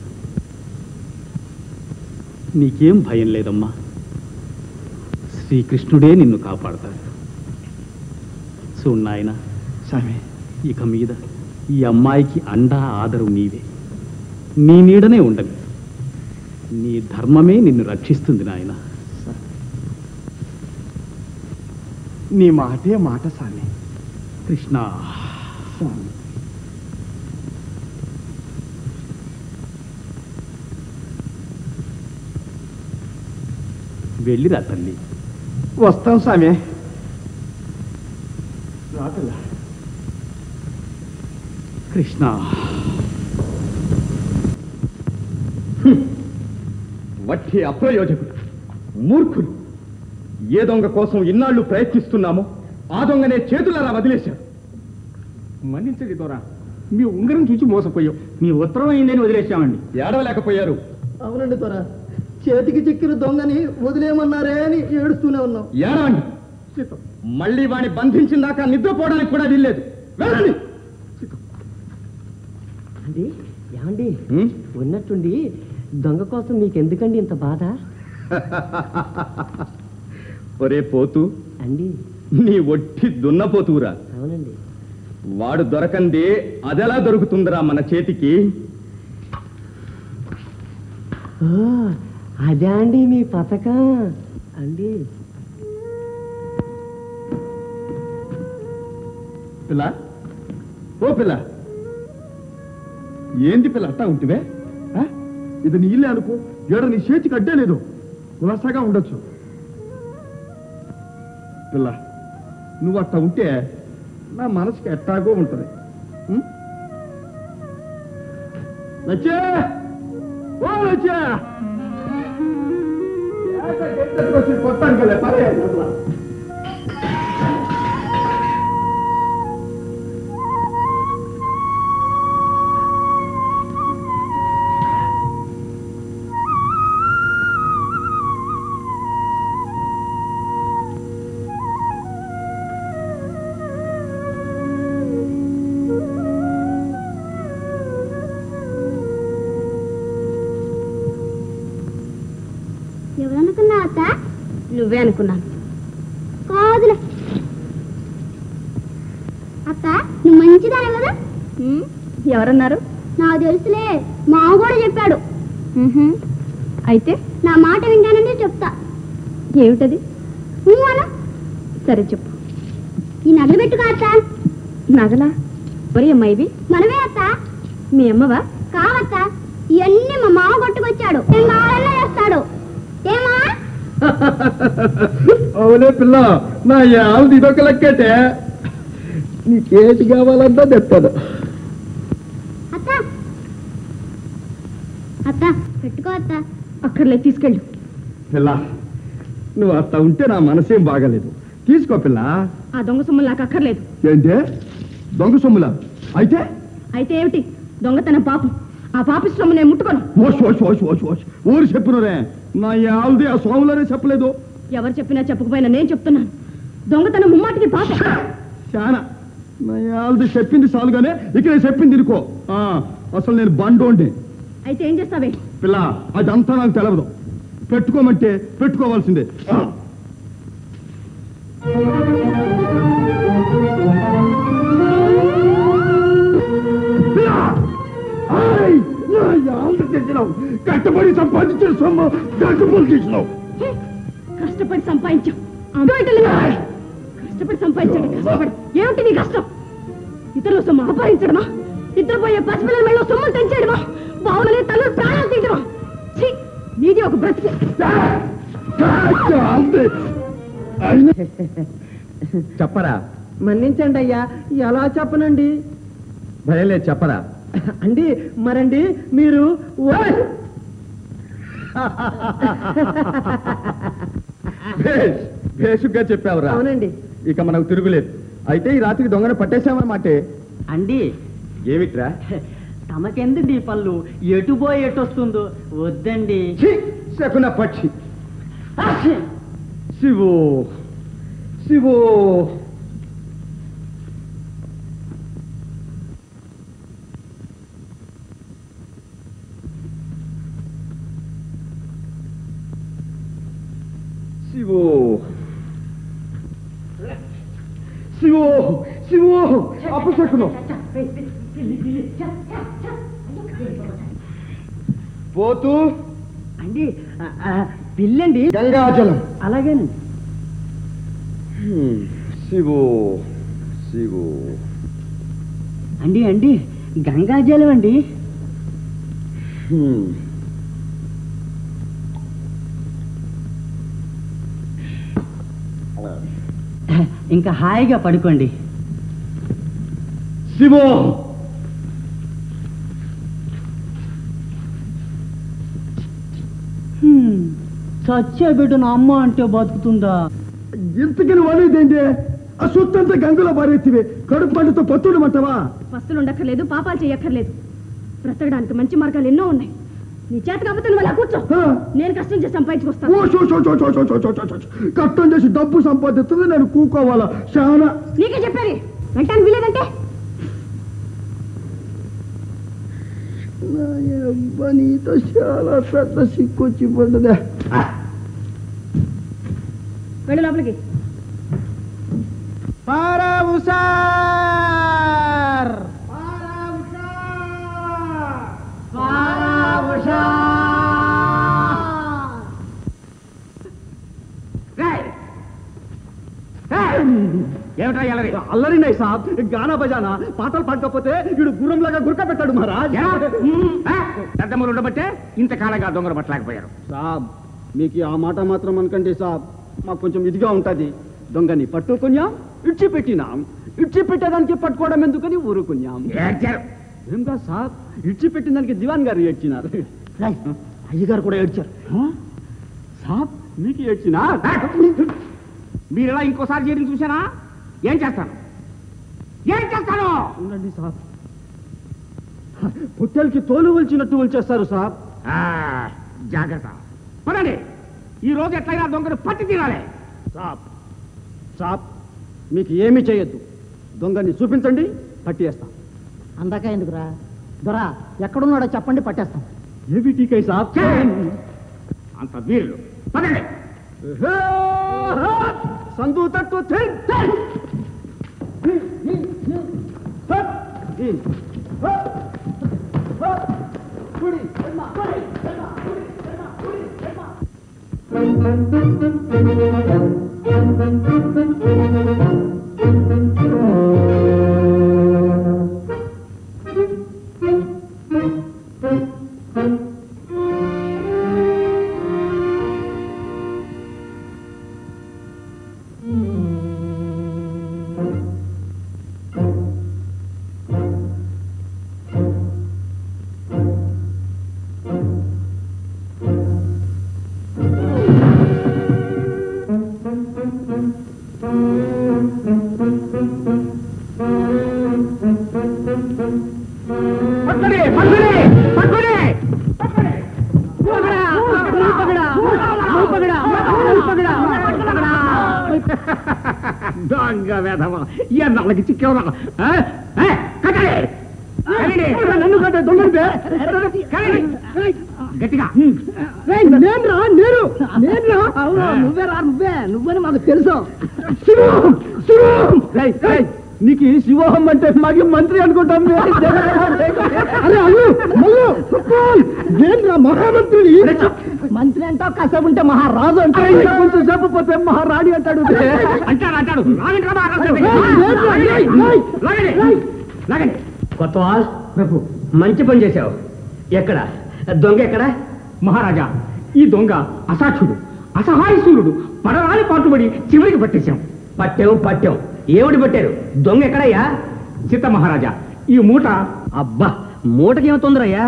నీకేం భయం లేదమ్మా. శ్రీకృష్ణుడే నిన్ను కాపాడతాడు. చూడు నాయన, సామే ఇక మీద ఈ అమ్మాయికి అండా ఆదరు నీవే. నీ నీడనే ఉండవి. నీ ధర్మమే నిన్ను రక్షిస్తుంది నాయన. నీ మాటే మాట సామే. కృష్ణ, వెళ్ళిరా తల్లి. వస్తాం సామే. రాకల్లా కృష్ణ. వట్టి అప్రయోజకుడు, మూర్ఖులు. ఏ దొంగ కోసం ఇన్నాళ్ళు ప్రయత్నిస్తున్నామో ఆ దొంగనే చేతులారా వదిలేశారు. మన్నించండి దొరా, మీ ఉంగరం చూసి మోసపోయాం. మీ ఉత్తరం అయిందని వదిలేశామండి. ఏడవలేకపోయారు. అవునండి దొరా, చేతికి చిక్కిన దొంగని వదిలేయమన్నారే అని ఏడుస్తూనే ఉన్నాం. ఏడవండి. మళ్ళీ వాడిని బంధించిన దాకా నిద్రపోవడానికి కూడా వీల్లేదు. వెళ్ళండి. అండి ఏమండి, ఉన్నట్టుండి దొంగ కోసం మీకెందుకండి ఇంత బాధ? ఒరే పోతూ అండి, నీ ఒట్టి దున్నపోతురా. అవునండి. వాడు దొరకంది అదెలా దొరుకుతుందిరా మన చేతికి? అదే అండి మీ పథకం అండి. పిల్ల, ఓ పిల్ల, ఏంది పిల్ల అట్టా ఉంటివే? ఇది నీళ్ళే అనుకో, ఏడ నీ చేతికి అడ్డే లేదు, కులాసాగా ఉండొచ్చు. పిల్ల, నువ్వు అట్టా ఉంటే నా మనసుకి ఎట్టాగో ఉంటుంది. లచ్చే, ఓ లచ్చే, కొట్టాను కదా పరే. ఎవరనుకున్నావు అత్త? నువ్వే అనుకున్నాను. కాదులే అత్త, నువ్వు మంచిదానే కదా. ఎవరన్నారు? నాకు తెలుసులే, మావ కూడా చెప్పాడు. అయితే నా మాట వింటానంటే చెప్తా. ఏమిటది? అలా సరే చెప్పు. ఈ నగలు పెట్టుకో అత్త. నగలా? ఒరే అమ్మా, ఇవి మనమే అత్త. మీ అమ్మవా? కావత్త, ఇవన్నీ మా మావ కొట్టుకొచ్చాడు. ఏం కావాలన్నా చేస్తాడు. ఏమా? అవునే పిల్ల, నా యావది ఇదొక లెక్కటే. నీకేసి కావాలంతా తెస్తాడు. అత్త అత్త పెట్టుకో అత్త. అక్కర్లేదు, తీసుకెళ్ళు. పిల్ల, నువ్వు అత్త ఉంటే నా మనసేం బాగలేదు. తీసుకో పిల్ల. ఆ దొంగ సొమ్ములు నాకు అక్కర్లేదు. ఏంటే దొంగ సొమ్ములా? అయితే అయితే ఏమిటి? దొంగతనం పాపం. ఆ పాపి సొమ్ము నేను ముట్టుకోను. ఊరు చెప్పినరే, నా యావది ఆ సోములోనే చెప్పలేదు. ఎవరు చెప్పినా చెప్పకపోయినా నేను చెప్తున్నాను, దొంగతనం ముమ్మాటికి పాప. చాలా నా యావది చెప్పింది చాలుగానే, ఇక నేను చెప్పింది ఇరుకో. అసలు నేను బండోండి. అయితే ఏం చేస్తావే? పిల్ల, అదంతా నాకు తెలవదు. పెట్టుకోమంటే పెట్టుకోవాల్సిందే. కష్టపడి సంపాదించిన సొమ్ము గంటపూలు తీసినావు. కష్టపడి సంపాదించావు. కష్టపడి సంపాదించాడు. కష్టపడి ఏమిటి నీ కష్టం? ఇతరుల సొమ్ము అపహరించడమా? నిద్రపోయే పసిపిల్లల మెళ్ళలో సొమ్ములు తెంచేయడమా? బావులనే తల్లు ప్రాణాలు తీయడమా? నీది ఒక బ్రతికి. చెప్పరా? మన్నించండి అయ్యా. ఎలా చెప్పనండి? భయం లేదు, చెప్పరా? అండి మరండి మీరు భేషుగ్గా చెప్పావురా. అవునండి. ఇక మనకు తిరుగులేదు. అయితే ఈ రాత్రికి దొంగను పట్టేశామన్నమాటే. అండి ఏమిట్రా? తమకెందుకు ఈ పళ్ళు ఎటు పోయి ఎటు వస్తుందో వద్దండి. శకున పక్షి శివో శివో శివో శివో శివో అపశకునం పోతూ అండి పిల్లండి గంగాజలం. అలాగేనండి. శివో శివో అండి అండి గంగాజలం అండి. ఇంకా హాయిగా పడుకోండి. శివో చచ్చే బిడ్డను అమ్మ అంటే బతుకుతుందా? ఇంతకని వాడేదేంటి? ఆ సొత్తంతా గంగలో పారేత్తివి. కడుపు పంటతో పత్తుడు మంటవా? పస్తులు ఉండక్కర్లేదు, పాపాలు చేయక్కర్లేదు. బ్రతకడానికి మంచి మార్గాలు ఎన్నో ఉన్నాయి. నీ చేత కాకపోతే నువ్వు అలా కూర్చో. నేను కష్టం చేసి సంపాదించుకొస్తాను. కష్టం చేసి డబ్బు సంపాదిస్తుంది, నేను కూకోవాలా? చాలా నీకే చెప్పారు. వెంటనే వీలేదంటే నీతో చాలా పెద్ద సిక్కొచ్చి పడ్డదే. వెళ్ళు లోపలికి. అల్లరి నై సాబ్, గానా బజానా పాటలు పాడకపోతే వీడు గుర్రంలాగా గురక పెట్టాడు మహారాజ్. పెద్దమ్మలు ఉండబట్టే ఇంతకాలంగా దొంగలు పట్టలేకపోయారు. సాబ్ మీకు ఆ మాట మాత్రం అనకండి సాబ్, మాకు కొంచెం ఇదిగా ఉంటది. దొంగని పట్టుకున్నాం, ఇడ్చిపెట్టినాం. ఇడ్చిపెట్టేదానికి పట్టుకోవడం ఎందుకని ఊరుకున్నాం. ఏంగా సాబ్, ఇడ్చిపెట్టిన దానికి దివాన్ గారు ఏడ్చినారు. అయ్యగారు కూడా ఏడ్చారు. సాబ్ మీకు ఏడ్చినా? మీరు ఇలా ఇంకోసారి చేయడం చూసారా? ఏం చేస్తాను ఉండండి సాబ్, పొట్టెలకి తోలు వలిచినట్టు వలిచేస్తారు సాబ్. జాగ్రత్త పదండి. ఈ రోజు ఎట్లయినా దొంగను పట్టి తీరాలి. సాబ్ సాబ్ మీకు ఏమీ చేయొద్దు. దొంగని చూపించండి, పట్టేస్తాం. అందాక ఎందుకురా దొరా, ఎక్కడున్నాడో చెప్పండి, పట్టేస్తాం. ఏవి టీకై సాబ్? అంత వీరులు పదండి. సందు తట్టు దొంగ వేధవ ఎన్నాళ్ళకి చిక్కేవరా? గట్టిగా నువ్వని మాకు తెలుసు. నీకు శివోహం అంటే మాకి మంత్రి అనుకుంటాం. మహామంత్రి మంత్రి అంటావు, కాసేపు ఉంటే మహారాజు అంటే, కొంచెం సేపు పోతే మహారాణి అంటాడు. అంటాడు. కొత్తవాల్ ప్రభు, మంచి పని చేశావు. ఎక్కడ దొంగ? ఎక్కడ? మహారాజా, ఈ దొంగ అసాక్షుడు, అసహాయశూరుడు. పడరాని పాటుబడి చివరికి పట్టేశాం. పట్టాం. ఏమిటి పట్టారు? దొంగ ఎక్కడయ్యా? చిత్త మహారాజా, ఈ మూట. అబ్బా, మూటకేమో తొందరయ్యా,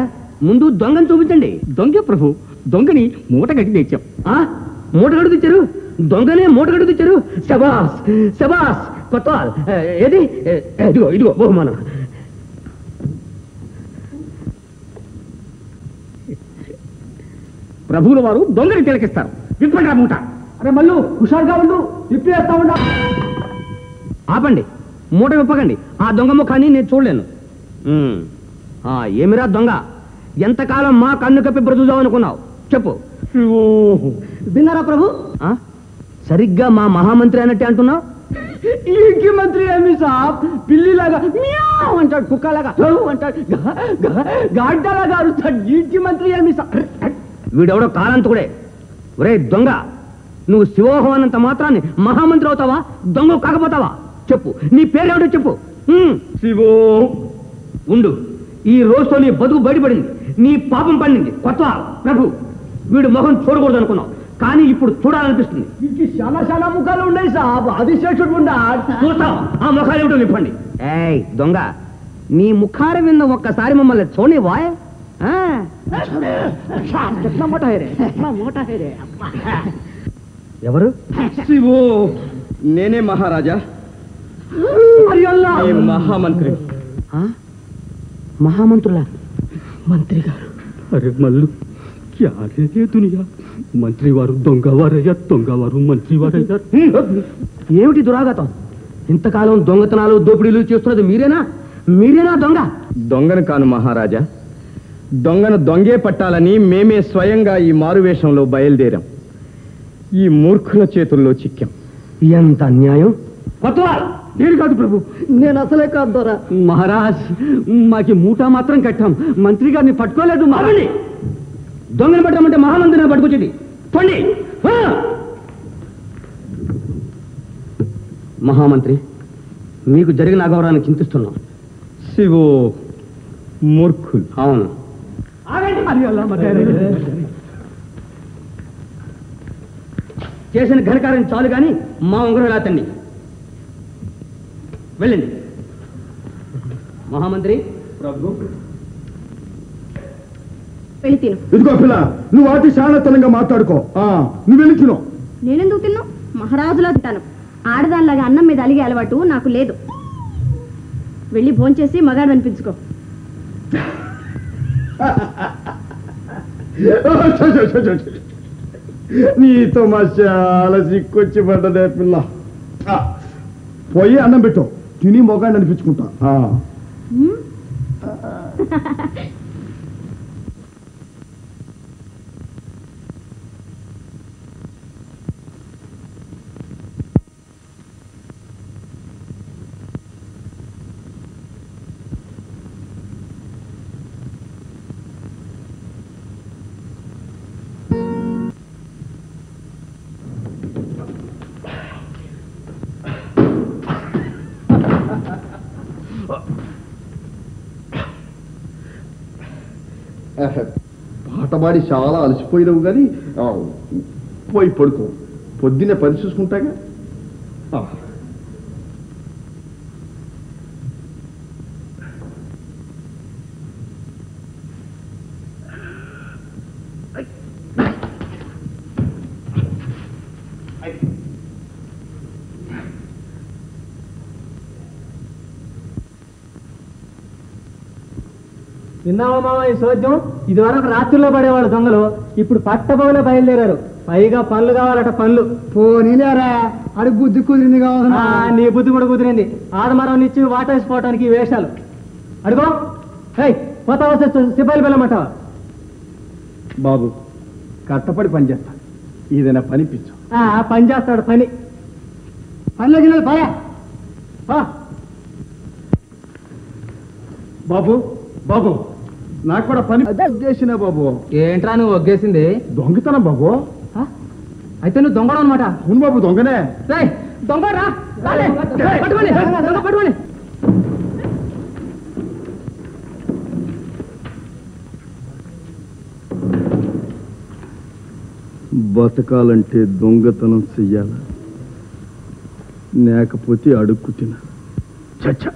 ముందు దొంగని చూపించండి. దొంగ ప్రభు, దొంగని మూట గట్టి తెచ్చాం. మూట గడు తెచ్చారు? దొంగనే మూట గడు తెచ్చారు? శబాస్ శబాస్. కొత్తవాల్ ఏది? ఇదిగో బహుమానం. ప్రభువుల వారు దొంగని తిలకిస్తారు. విప్పండి మూట. అరే మళ్ళు హుషారుగా ఉండు, విప్పేస్తా ఉండా. ఆపండి, మూట విప్పకండి. ఆ దొంగ ముఖాన్ని నేను చూడలేను. ఏమిరా దొంగ, ఎంతకాలం మా కన్ను కప్పి బ్రతుకుదాం అనుకున్నావు? చెప్పు. విన్నారా ప్రభు? సరిగ్గా మా మహామంత్రి అన్నట్టే అంటున్నావు. ఇంటి మంత్రి ఏమి సాబ్, పిల్లిలాగా మియావ్ అంటాడు, కుక్కలాగా అంటాడు, గాడ్డలాగా అరుస్తాడు. ఇంటి మంత్రి ఏమి సాబ్. వీడెవడో కాలంతకుడే. ఒరే దొంగ, నువ్వు శివోహం అన్నంత మాత్రాన్ని మహామంత్రి అవుతావా? దొంగ కాకపోతావా? చెప్పు, నీ పేరేమిటో చెప్పు. శివో ఉండు, ఈ రోజుతో నీ బతుకు బయటపడింది, నీ పాపం పండింది. కొత్త ప్రభు, వీడు మొహం చూడకూడదు అనుకున్నావు, కానీ ఇప్పుడు చూడాలనిపిస్తుంది. ఇంక చాలా చాలా ముఖాలు ఉన్నాయి సాబ్, ఆదిశేషుడు ఉండా. చూస్తాం, ఆ ముఖాలు ఏమిటో నిప్పండి. ఏయ్ దొంగ, నీ ముఖార విన్న ఒక్కసారి మమ్మల్ని చూడనివా? ఎవరు? శివో, నేనే మహారాజా, ఈ మహామంత్రి. మహామంత్రులా? మంత్రి గారు. అరే మల్లు, క్యా రే దునియా. మంత్రి వారు దొంగవారయ్యా, దొంగవారు మంత్రి వారయ్యారు. ఏమిటి దురాగతం? ఇంతకాలం దొంగతనాలు దోపిడీలు చేస్తున్నది మీరేనా? మీరేనా దొంగ? దొంగను కాను మహారాజా, దొంగను దొంగే పట్టాలని మేమే స్వయంగా ఈ మారువేషంలో బయలుదేరాం. ఈ మూర్ఖుల చేతుల్లో చిక్కాం. ఎంత అన్యాయం! కొత్తవారు నేను కాదు ప్రభు, నేను అసలే కాదు దొర. మహారాజ్, మాకి మూట మాత్రం కట్టాం, మంత్రి గారిని పట్టుకోలేదు. మారండి, దొంగను పట్టమంటే మహామంత్రిని పట్టుకొచ్చింది. పండి. మహామంత్రి, మీకు జరిగిన అగౌరవాన్ని చింతిస్తున్నాం. శివో, మూర్ఖులు. అవును. చేసిన ఘనకార్యం చాలు గాని మా ఉంగరం రాతండి. వెళ్ళండి. మహామంత్రి. ప్రభు, వెళ్ళి తిను. ఇదిగో పిల్ల, నువ్వు అతి శానతనంగా మాట్లాడుకో. నువ్వు వెళ్ళి తిను. నేనెందుకు తిన్నా? మహారాజులా తింటాను. ఆడదానిలాగా అన్నం మీద అలిగే అలవాటు నాకు లేదు. వెళ్ళి భోంచేసి మగాడు అనిపించుకో. నీతో మా చాలా సిక్కొచ్చి పడ్డదే పిల్ల. పోయి అన్నం పెట్టు, తిని మొగాడిని అనిపించుకుంటా. పాటబాడి చాలా అలసిపోయినావు కానీ పోయి పడుకో, పొద్దున్నే పని చూసుకుంటాగా. విన్నావా మామ ఈ సోద్యం? ఇదివరకు రాత్రుల్లో పడేవాళ్ళు దొంగలు, ఇప్పుడు పట్టబోలే బయలుదేరారు. పైగా పనులు కావాలట, పనులు. పోనీలేరా, అడుగు బుద్ధి కుదిరింది కావాలన్నా. నీ బుద్ధి కూడా కుదిరింది. ఆడమరం ఇచ్చి వాటేసిపోవటానికి ఈ వేషాలు. అడుగో, పోతా వస్తే సిపాయిలు వెళ్ళమంటావా? బాబు, కట్టపడి పని చేస్తా, ఏదైనా పనిపించు. పని చేస్తాడు, పని. పనిలో గిన్నెలు పాయా. బాబు బాబు, నాకు కూడా పని చేసిన బాబు. ఏంట్రా నువ్వు ఒగ్గేసింది? దొంగతనం బాబు. అయితే నువ్వు దొంగడం అనమాట? అవును బాబు, దొంగనే. దొంగరా, పట్టుకోండి, పట్టుకోండి. బతకాలంటే దొంగతనం చెయ్యాల, లేకపోతే అడుక్కు తిన. చచ్చా,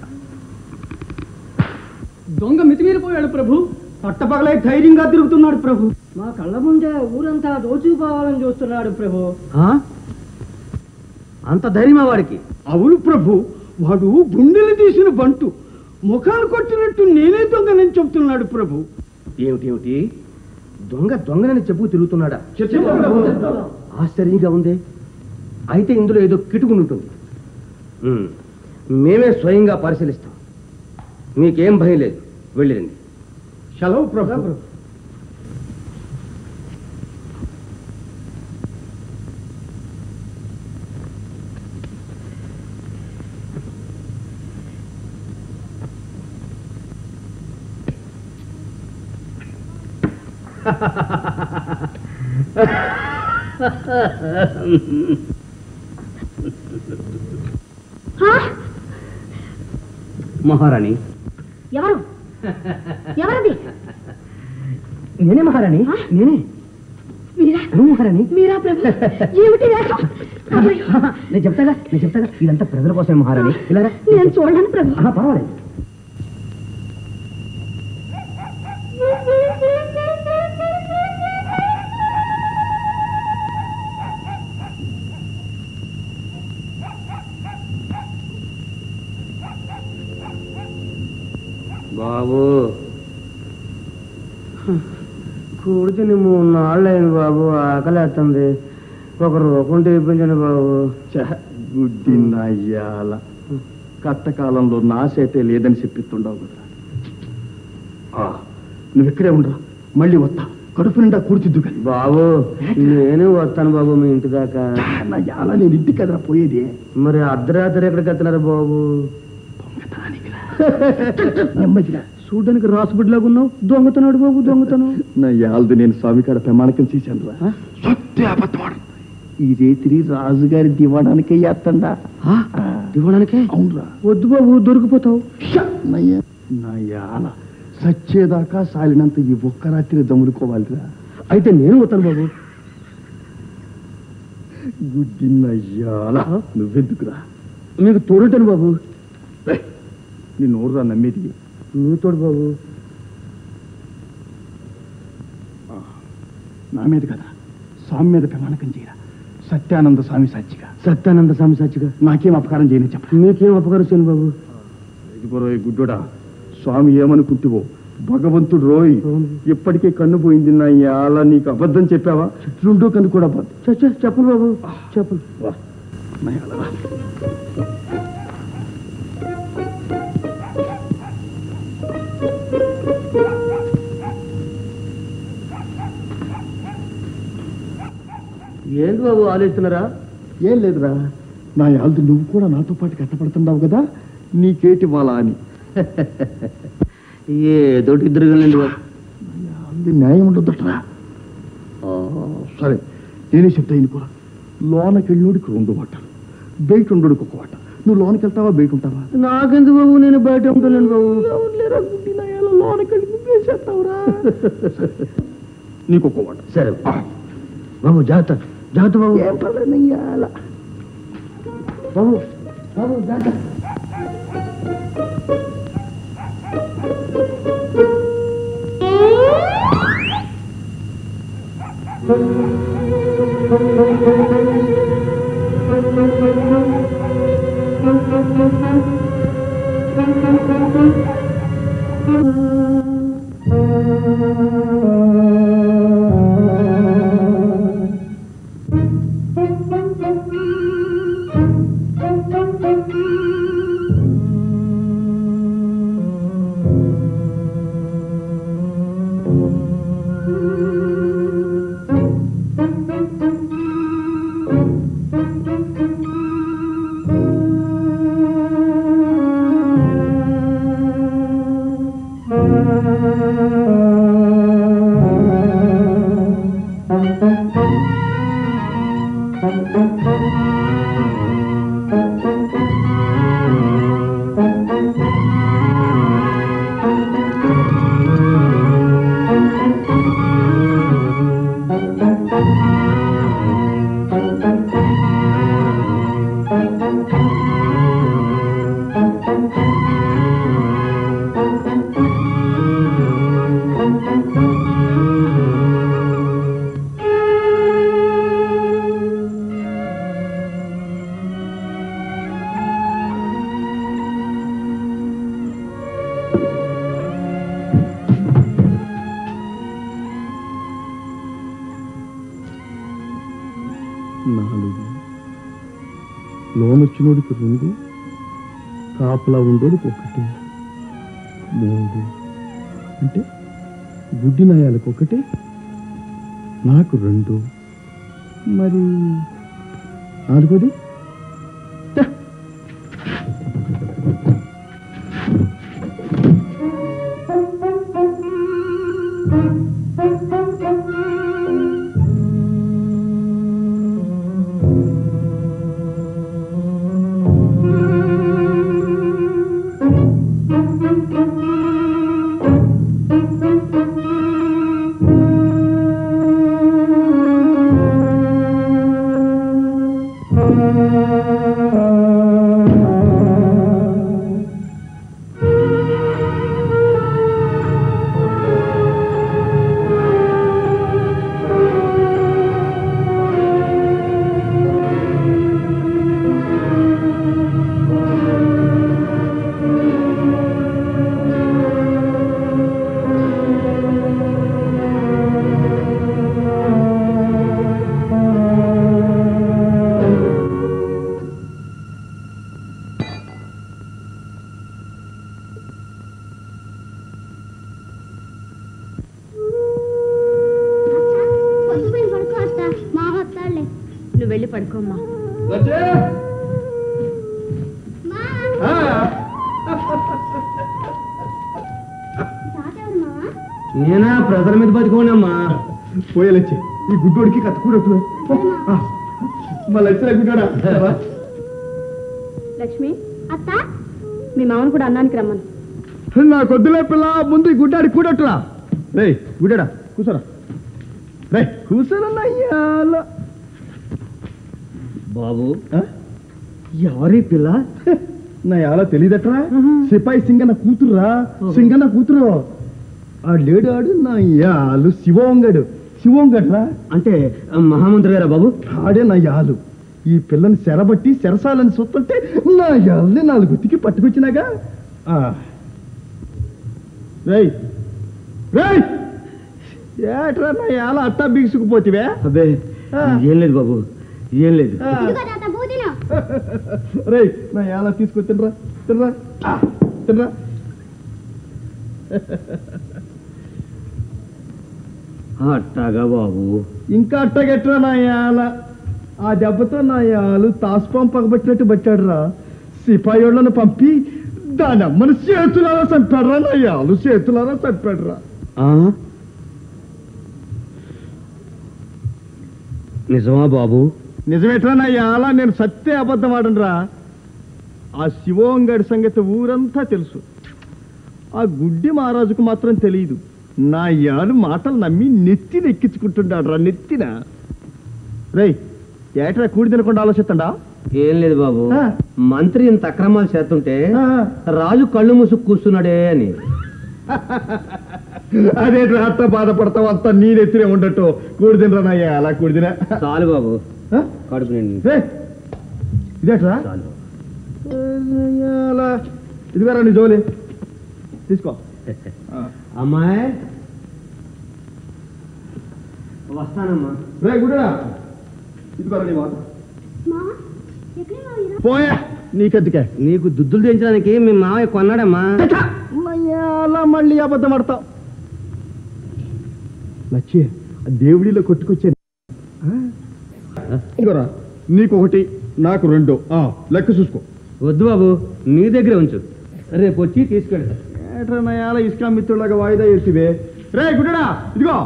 దొంగ మితిమీరిపోయాడు ప్రభు. పట్టపగలై ధైర్యంగా తిరుగుతున్నాడు ప్రభు. మా కళ్ళ ముందే ఊరంతా దోచుకుపోవాలని చూస్తున్నాడు ప్రభు. అంత ధైర్యమా వాడికి? అవును ప్రభు, వాడు గుండెలు తీసిన బంటు, ముఖాలు కొట్టినట్టు నేనే దొంగనని చెప్తున్నాడు ప్రభు. ఏమిటి దొంగనని చెప్పు తిరుగుతున్నాడా? ఆశ్చర్యంగా ఉంది. అయితే ఇందులో ఏదో కిటుకుని ఉంటుంది. మేమే స్వయంగా పరిశీలిస్తాం. మీకేం భయం లేదు, వెళ్ళిరండి. సెలవు ప్రభు. మహారాణి. ఎవరు? ఎవరది? నేనే మహారాణి, నేనే. మీరా? మహారాణి. మీరా ప్రభు? ఏమిటి వేషం? నేను చెప్తాగా ఇదంతా ప్రజల కోసమే మహారాణి. ఇలా నేను చూడలేను ప్రభు. పర్వాలేదు. బాబు కూర్చుని 3 నాళ్ళైంది బాబు, ఆకలేస్తుంది. ఒక రూపం తెప్పించండి బాబు. గుడ్డి నయ్యాల కట్టకాలంలో నాశైతే లేదని చెప్పిస్తుండవు కదా. నువ్వు ఇక్కడే ఉండరా, మళ్ళీ వస్తా. కడుపు నిండా కూర్చుద్దు కానీ. బాబు నేను వస్తాను బాబు మీ ఇంటి దాకా. నయ్యాల నేను ఇంటికి కదరా పోయేది. మరి అర్ధరాత్రి ఎక్కడికి వెళ్తున్నారు బాబు? నెమ్మదిగా చూడడానికి రాసుబిడ్లాగా ఉన్నావు. దొంగతనాడు బాబు, దొంగతనం. నా యాల్ది నేను స్వామి కాడ ప్రమాణకం చేశాను రా. సత్య అబద్ధవాడు. ఈ రేతిరి రాజుగారి దివాడానికే చేస్తండా. దివాడానికే? అవునరా. వద్దు బాబు, దొరికిపోతావు. నా యాల సచ్చేదాకా సాలినంత ఈ ఒక్క రాత్రి దమ్ములుకోవాలిరా. అయితే నేను వస్తాను బాబు. గుడ్డి నయ్యాల నువ్వెందుకురా? మీకు తోడుంటాను బాబు. నీ నోరురా నమ్మేది. నువ్వు తోడు బాబు. నా మీద కదా, స్వామి మీద ప్రమాణకం చేయరా. సత్యానంద స్వామి సాక్షిగా. సత్యానంద స్వామి సాక్షిగా. నాకేం అపకారం చేయని చెప్ప. మీకేం అపకారం చేయను బాబు. ఇది గుడ్డోడా, స్వామి ఏమనుకుంటువో భగవంతుడు రోయ్. ఇప్పటికే కన్ను పోయింది నా యాల. నీకు అబద్ధం చెప్పావా? 2వ కన్ను కూడా చెప్పను బాబు, చెప్పను. ఏంటి బాబు ఆలోచిస్తున్నారా? ఏం లేదురా, నా యాల్ది నువ్వు కూడా నాతో పాటు కట్టపడుతున్నావు కదా, నీకేటి వాళ్ళ అని. ఏదో ఇద్దరు బాబు. న్యాయం ఉండదుట్రా. సరే నేనే చెప్తా. ఇనుకో, లోనకి వెళ్ళినోడికి 2 వాటలు, బయట ఉండోడికి 1 వాట. నువ్వు లోనకి వెళ్తావా బయట ఉంటావా? నాకెందుకు బాబు, నేను బయట ఉంటాను బాబు. లోనకి వెళ్ళి నువ్వేసేస్తావురా. నీకు 1 వాట. సరే బాబు, జాగ్రత్త జాగ్రత్త బాబు. బాబు బాబు జాగ్రత్త. 4 లోనొచ్చినోడికి 2 కాపలా ఉండోడికి 1 3 అంటే గుడ్డి నాయాలకు 1 నాకు 2 మరి 4ది నువ్వు వెళ్ళి పడుకోమ్మా. నేనా ప్రజల మీద బతుకోనమ్మా. పోయలచ్చి ఈ గుడ్డోడికి కత్తుకూడదు. మళ్ళీ గుడ్డోడా లక్ష్మి అత్త మీ మామను కూడా అన్నానికి రమ్మను. నా కొద్దులే పిల్ల, ముందు ఈ గుడ్డాడి కూడట్టురా. రే గుడ్డాడా కూర్చోరా. రే కూర్చోరన్నయ్యాల. బాబు ఎవరి పిల్ల? నా ఎలా తెలియదట్రా. సిపాయి సింగన్న కూతురురా. సింగన్న కూతురు. ఆ లేడు ఆడు నా యాలు శివోంగడు. శివోంగడ్రా అంటే మహామంత్రి గారా బాబు? ఆడే నా యాలు. ఈ పిల్లని సెరబట్టి సెరసాలని చూస్తుంటే నా యాల్ని 4 గుత్తికి పట్టుకొచ్చినాగా. రేయ్ రేయ్ ఏట్రా నా యాల అట్టా బిగుసుకుపోతివే? అబ్బే ఏం లేదు బాబు, ఏం లేదు. రేయ్ నా యాల తీసుకొని తినరా తినరా తినరా. అట్టాగా బాబు. ఇంకా అట్టగెట్రా నా యాల. ఆ దెబ్బతో నా యాలు తాసుపాం పగబట్టినట్టు పట్టాడురా. సిపాయోళ్ళను పంపి దాని అమ్మని చేతులారా చంపాడురా. నా యాలు చేతులారా చంపాడురా. నిజమా బాబు? నిజమేట్రా నా యాల. నేను సత్య అబద్ధం ఆడనురా. ఆ శివోంగడి సంగతి ఊరంతా తెలుసు. ఆ గుడ్డి మహారాజుకు మాత్రం తెలియదు. నా యాలు మాటలు నమ్మి నెత్తిన ఎక్కించుకుంటున్నాడు రా. నెత్తిన. రేయ్ ఏట్రా కూడి తినకుండా ఆలోచిస్తాడా? ఏం లేదు బాబు, మంత్రి ఇంత అక్రమాలు చేస్తుంటే రాజు కళ్ళు మూసుకు కూర్చున్నాడే అని. అదే అట్ట బాధపడతావు. అంతా నీ నెత్తినే ఉండట్టు. కూడి తినరా నా యాల. కూడి తిన చాలు బాబు, కడుపు నిండి. ఇదేట్రా ఇదిగారా నీ జోలి తీసుకో. అమ్మాయి వస్తానమ్మా. రే గుడ్డా ఇదిగారా నీ మాట. పోయా నీకెందుకే? నీకు దుద్దులు తెంచడానికి మీ మావయ్య కొన్నాడమ్మా. అలా మళ్ళీ అబద్ధం ఆడతావు. లచ్చి దేవుడిలో కొట్టుకొచ్చే. ఇదిగోరా నీకు 1 నాకు 2. లెక్క చూసుకో. వద్దు బాబు, నీ దగ్గర ఉంచు, రేపు వచ్చి తీసుకెళ్తా. ఏట్రా నయాల ఇసుక మిత్రులాగా వాయిదా ఎత్తివే. రే గుడ్డడా ఇదిగో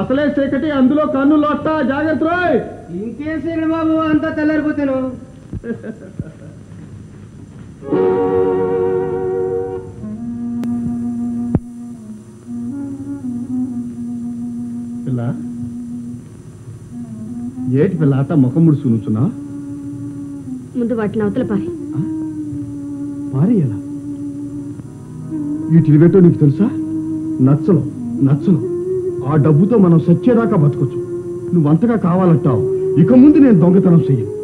అసలే చీకటి, అందులో కన్ను లోట. జాగ్రత్త రోయ్. ఇంకేసేడు బాబు, అంతా తెల్లారిపోతాను. పిల్ల ఏటి పిల్ల అట్ట ముఖం ముడుచు నుంచున్నా? ముందు వాటిని అవతల పారి. పారేయాలా? ఈ టిలిగేటో నీకు తెలుసా? నచ్చలు నచ్చలు. ఆ డబ్బుతో మనం సచ్చేదాకా బతకొచ్చు. నువ్వంతగా కావాలంటావు. ఇక ముందు నేను దొంగతనం చెయ్యను.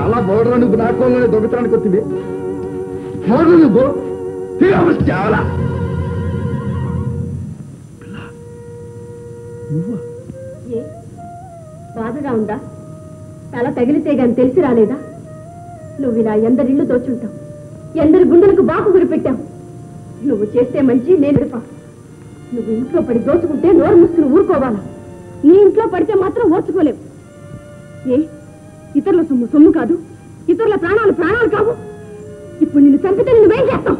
అలా బోర్డర్ నువ్వు నాకోనే దొంగతనానికి వచ్చింది నువ్వు చాలా బాధగా ఉందా తల తగిలితే గాని తెలిసి రాలేదా నువ్వు ఇలా ఎందరిళ్ళు దోచుంటావు ఎందరి గుండెలకు బాకు గురిపెట్టావు నువ్వు చేస్తే మంచి నేను ఎడపా నువ్వు ఇంట్లో పడి దోచుకుంటే నోరు ముసుకుని ఊరుకోవాలా నీ ఇంట్లో పడితే మాత్రం ఓర్చుకోలేవు ఏ ఇతరుల సొమ్ము సొమ్ము కాదు ఇతరుల ప్రాణాలు ప్రాణాలు కావు ఇప్పుడు నిన్ను చంపితే నువ్వేం చేస్తావు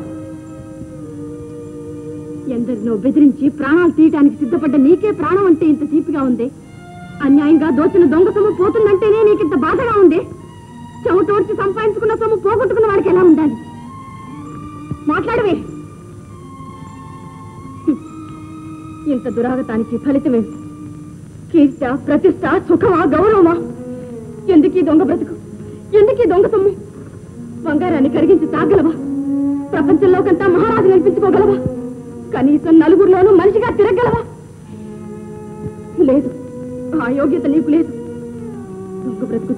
ఎందరినో బెదిరించి ప్రాణాలు తీయటానికి సిద్ధపడ్డ నీకే ప్రాణం అంటే ఇంత తీపిగా ఉంది అన్యాయంగా దోచిన దొంగ సొమ్ము పోతుందంటేనే నీకింత బాధగా ఉంది చెవుటోడ్చి సంపాదించుకున్న సొమ్ము పోగొట్టుకున్న వాడికి ఎలా ఉండాలి మాట్లాడవే ఇంత దురాగతానికి ఫలితమే కీర్త ప్రతిష్ట సుఖమా గౌరవమా ఎందుకీ దొంగ బ్రతుకు ఎందుకీ దొంగ సొమ్ము బంగారాన్ని కరిగించి తాగలవా ప్రపంచంలోకంతా మహారాజు నిలిపించుకోగలవా కనీసం నలుగురిలోనూ మనిషిగా తిరగలవా లేదు ఆ యోగ్యత నీకు లేదు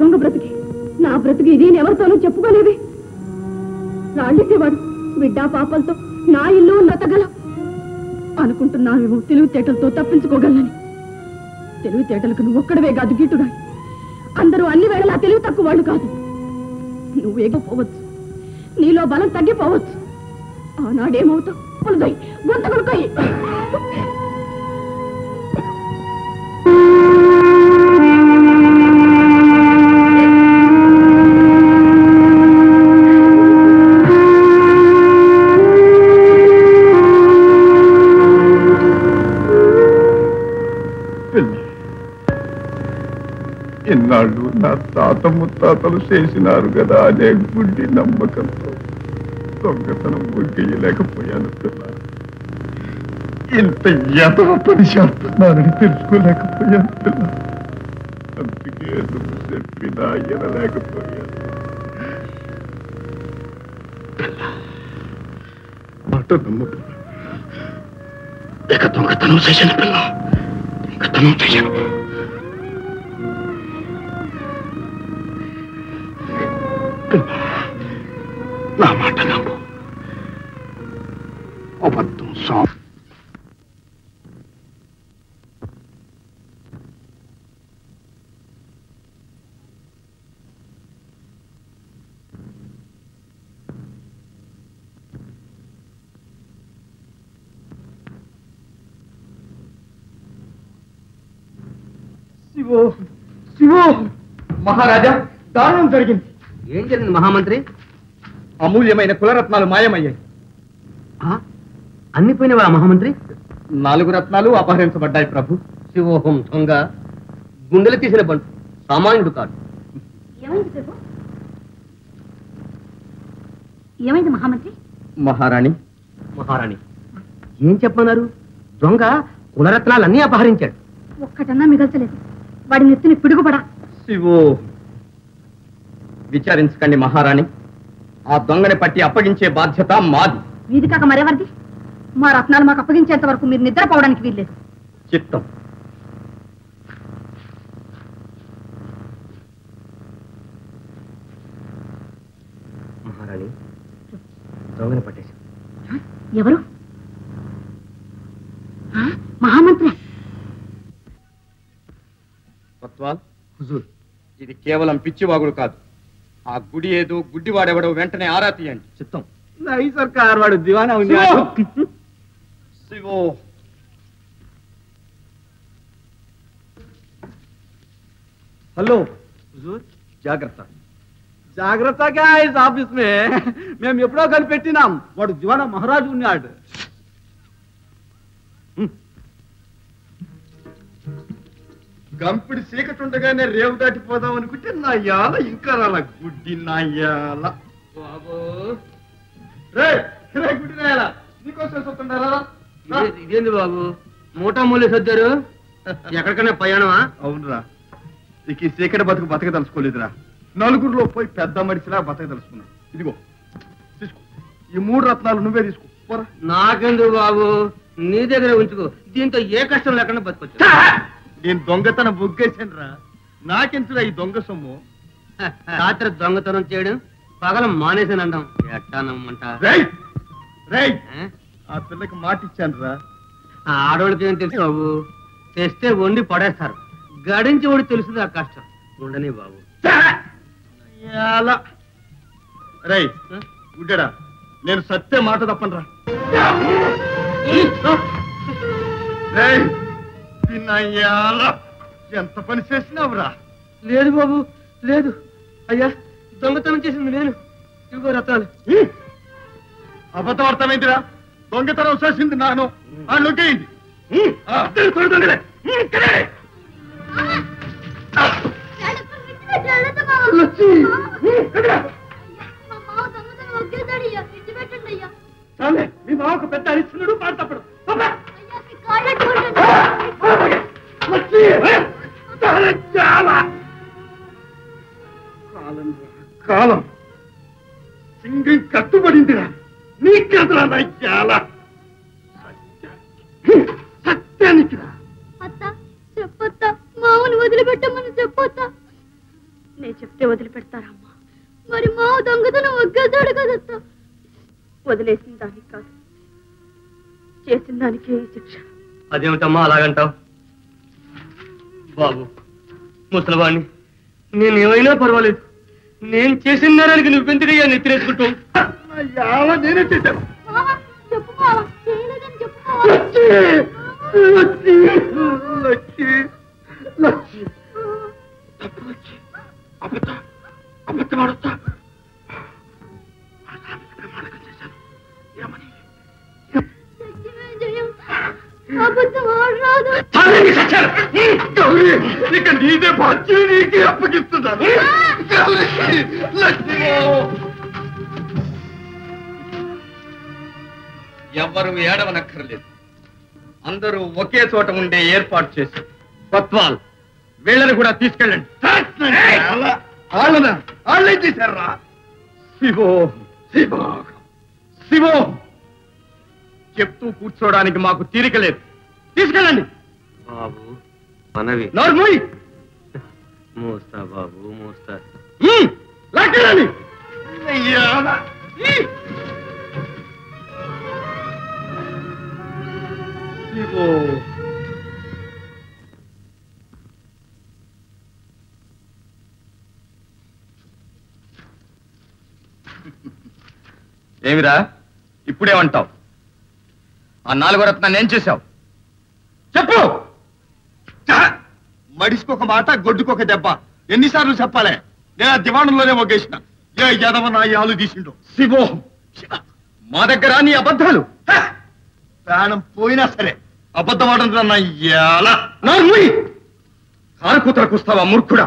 దొంగ బ్రతుకి నా బ్రతుకు ఇది ఎవరితోనూ చెప్పుకోలేవి రాళ్ళెట్టేవాడు బిడ్డ పాపలతో నా ఇల్లు నతగల అనుకుంటున్నావేమో తెలివితేటలతో తప్పించుకోగలని తెలివితేటలకు నువ్వు ఒక్కడవే కాదు గీటుడా అందరూ అన్ని వేళలా తెలివి తక్కువ వాళ్ళు కాదు నువ్వు ఎగిపోవచ్చు నీలో బలం తగ్గిపోవచ్చు ఆనాడేమవుతావు గొంత కొడుకోయి ఇన్నాళ్ళు నా తాత ముత్తాతలు చేసినారు కదా అనే గుడ్డి నమ్మకంతో దొంగతనం ముగ్గేయలేకపోయాను పిల్ల ఇంత ఎదవ పని చేస్తున్నానని తెలుసుకోలేకపోయాను పిల్ల అందుకే నువ్వు చెప్పినా ఎనలేకపోయాను మాట నమ్మ పిల్ల ఇక దొంగతనం చేశాను పిల్ల దొంగతనం చేశాను నా మాట నమ్ము అబద్ధం సాం శివో శివో మహారాజా దారుణం జరిగింది ఏం జరిగింది మహామంత్రి అమూల్యమైన కులరత్నాలు మాయమయ్యాయి అన్ని పోయినవా మహామంత్రి 4 రత్నాలు అపహరించబడ్డాయి ప్రభు శివోహం దొంగ గుండెలు తీసిన బంటు సామాన్యుడు కాదు ఏమైంది మహామంత్రి మహారాణి మహారాణి ఏం చెప్పమన్నారు దొంగ కులరత్నాలన్నీ అపహరించాడు ఒక్కటన్నా మిగల్చలేదు వాడి నెత్తిని పిడుగుపడా శివో విచారించకండి మహారాణి ఆ దొంగని పట్టి అప్పగించే బాధ్యత మాది వీధి కాక మరెవరిది మా రత్నాలు మాకు అప్పగించేంత వరకు మీరు నిద్రపోవడానికి వీల్లేదు చిత్తం మహారాణి దొంగని పట్టేశాం ఎవరు మహామంత్రి కొత్వాల్ హుజూర్ ఇది కేవలం పిచ్చివాగుడు కాదు ఆ గుడి ఏదో గుడ్డివాడెవడో వెంటనే ఆరా తీయండి చిత్తం నై సర్కార్ వాడు దివానా ఉంది శివో హలో హుజూర్ జాగ్రత్త జాగ్రత్తగా ఇస్ ఆఫీస్ మే మేము ఎప్పుడో కనిపెట్టినాం వాడు దివానా మహారాజు ఉన్నాడు గంపిడి చీకటుండగానే రేవు దాటిపోదాం అనుకుంటే నా యాల ఇంకా రాల గుడ్డి నా యాల బాబు రే గుడ్డి నా యాల నీకోసం చూస్తుండారా ఇదేంది బాబు మూటా మూలే సర్దారు ఎక్కడికైనా ప్రయాణమా అవునురా ఇక ఈ చీకటి బతుకు బతక తలుచుకోలేదురా నలుగురిలో పోయి పెద్ద మనిషిలా బతక తలుచుకున్నా ఇదిగో తీసుకో ఈ 3 రత్నాలు నువ్వే తీసుకో పోరా నాకెందుకు బాబు నీ దగ్గర ఉంచుకో దీంతో ఏ కష్టం లేకుండా బతకొచ్చు నేను దొంగతనం బొగ్గేశాను రా నాకెంతురా ఈ దొంగ సొమ్ము రాత్రి దొంగతనం చేయడం పగల మానేసాను అంటాం ఎట్టా నమ్మంట ఆ పిల్లకి మాట ఇచ్చాను రా. ఆడవాళ్ళకి ఏం తెలుసు బాబు, తెస్తే వండి పడేస్తారు, గడించి వాడు తెలుస్తుంది ఆ కష్టం. ఉండని బాబు. రై గుడ్డడా, నేను సత్య మాట తప్పనరా. ఎంత పని చేసినావురా? లేదు బాబు లేదు, అయ్యా దొంగతనం చేసింది నేను. ఇదిగో రత్నాలు. అబద్ధం అర్థమైందిరా, దొంగతనం చేసింది నాను. ఆ నొక్కేయండి. మీ మామకు పెద్ద అరిస్తున్నాడు, మాట తప్పడు. కాలం సింగం కట్టుబడిందిరా. నీకెదురా చాలా సత్యానికి రా. అత్త చెప్పొత్తా, మామూలు వదిలిపెట్టమని చెప్పొత్తా. నేను చెప్తే వదిలిపెడతారమ్మా. మరి మావ దొంగతనం ఒగ్గేశాడు కదత్తా. వదిలేసిన దానికి కాదు, చేసిన దానికే ఈ శిక్ష. అదేమిటమ్మా అలాగంటావు? బాబు ముసలివాణ్ణి, నేనేమైనా పర్వాలేదు, నేను చేసిన నేరానికి నువ్వెందుకయ్యా నెత్తిరేసుకుంటావు? నేనే చేశాను. చెప్పు మావ, చేయలేదని చెప్పు అబద్ధమాడొచ్చా? అబద్ధం ఆడరాదు. ఇక నీదే బాధ్యత, నీకే అప్పగిస్తున్నాను. ఎవ్వరూ ఏడవనక్కర్లేదు, అందరూ ఒకే చోట ఉండే ఏర్పాటు చేసి కొత్వాల్ వీళ్ళని కూడా తీసుకెళ్ళండి. వాళ్ళే చేశారా? శివో శివో శివో చెప్తూ కూర్చోడానికి మాకు తీరిక లేదు. తీసుకెళ్ళండి. బాబు మనవి. నోర్మోయ్. మోస్తా బాబు మోస్తా. లాక్కెళ్ళండి. శివో ఏమిరా ఇప్పుడేమంటావు? ఆ 4వ రత్నాన్ని ఏం చేశావు చెప్పు. మడిసికొక మాట, గొడ్డుకొక దెబ్బ. ఎన్నిసార్లు చెప్పాలే? నేను ఆ దివాణంలోనే ఒగ్గేసిన. ఏ యదవ నా యాలు తీసిండు. శివో, మా దగ్గర నీ అబద్ధాలు ప్రాణం పోయినా సరే అబద్ధమాడంటున్నా నా యాల. కారకూతలకు వస్తావా మూర్ఖుడా?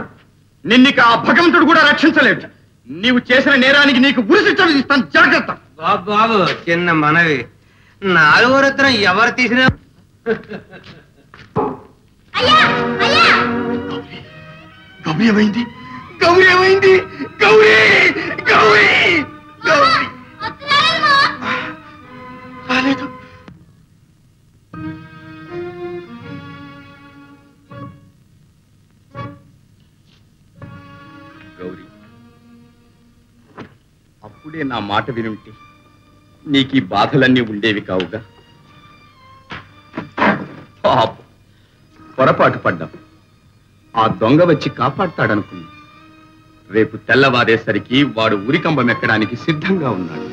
నిన్నిక ఆ భగవంతుడు కూడా రక్షించలేడు. నీవు చేసిన నేరానికి నీకు ఉరిశిక్ష విధిస్తాను, జాగ్రత్త. బాబు బాబు చిన్న మనవి, 4వ రత్నం ఎవరు తీసినా గౌరీ ఏమైంది? గౌరీ ఏమైంది? గౌరీ గౌరీ గౌరీ రాలేదు. గౌరీ, అప్పుడే నా మాట వినుంటే నీకు ఈ బాధలన్నీ ఉండేవి కావుగా. పాపం, పొరపాటు పడ్డాం. ఆ దొంగ వచ్చి కాపాడతాడనుకున్నా. రేపు తెల్లవారేసరికి వాడు ఉరికంబం ఎక్కడానికి సిద్ధంగా ఉన్నాడు.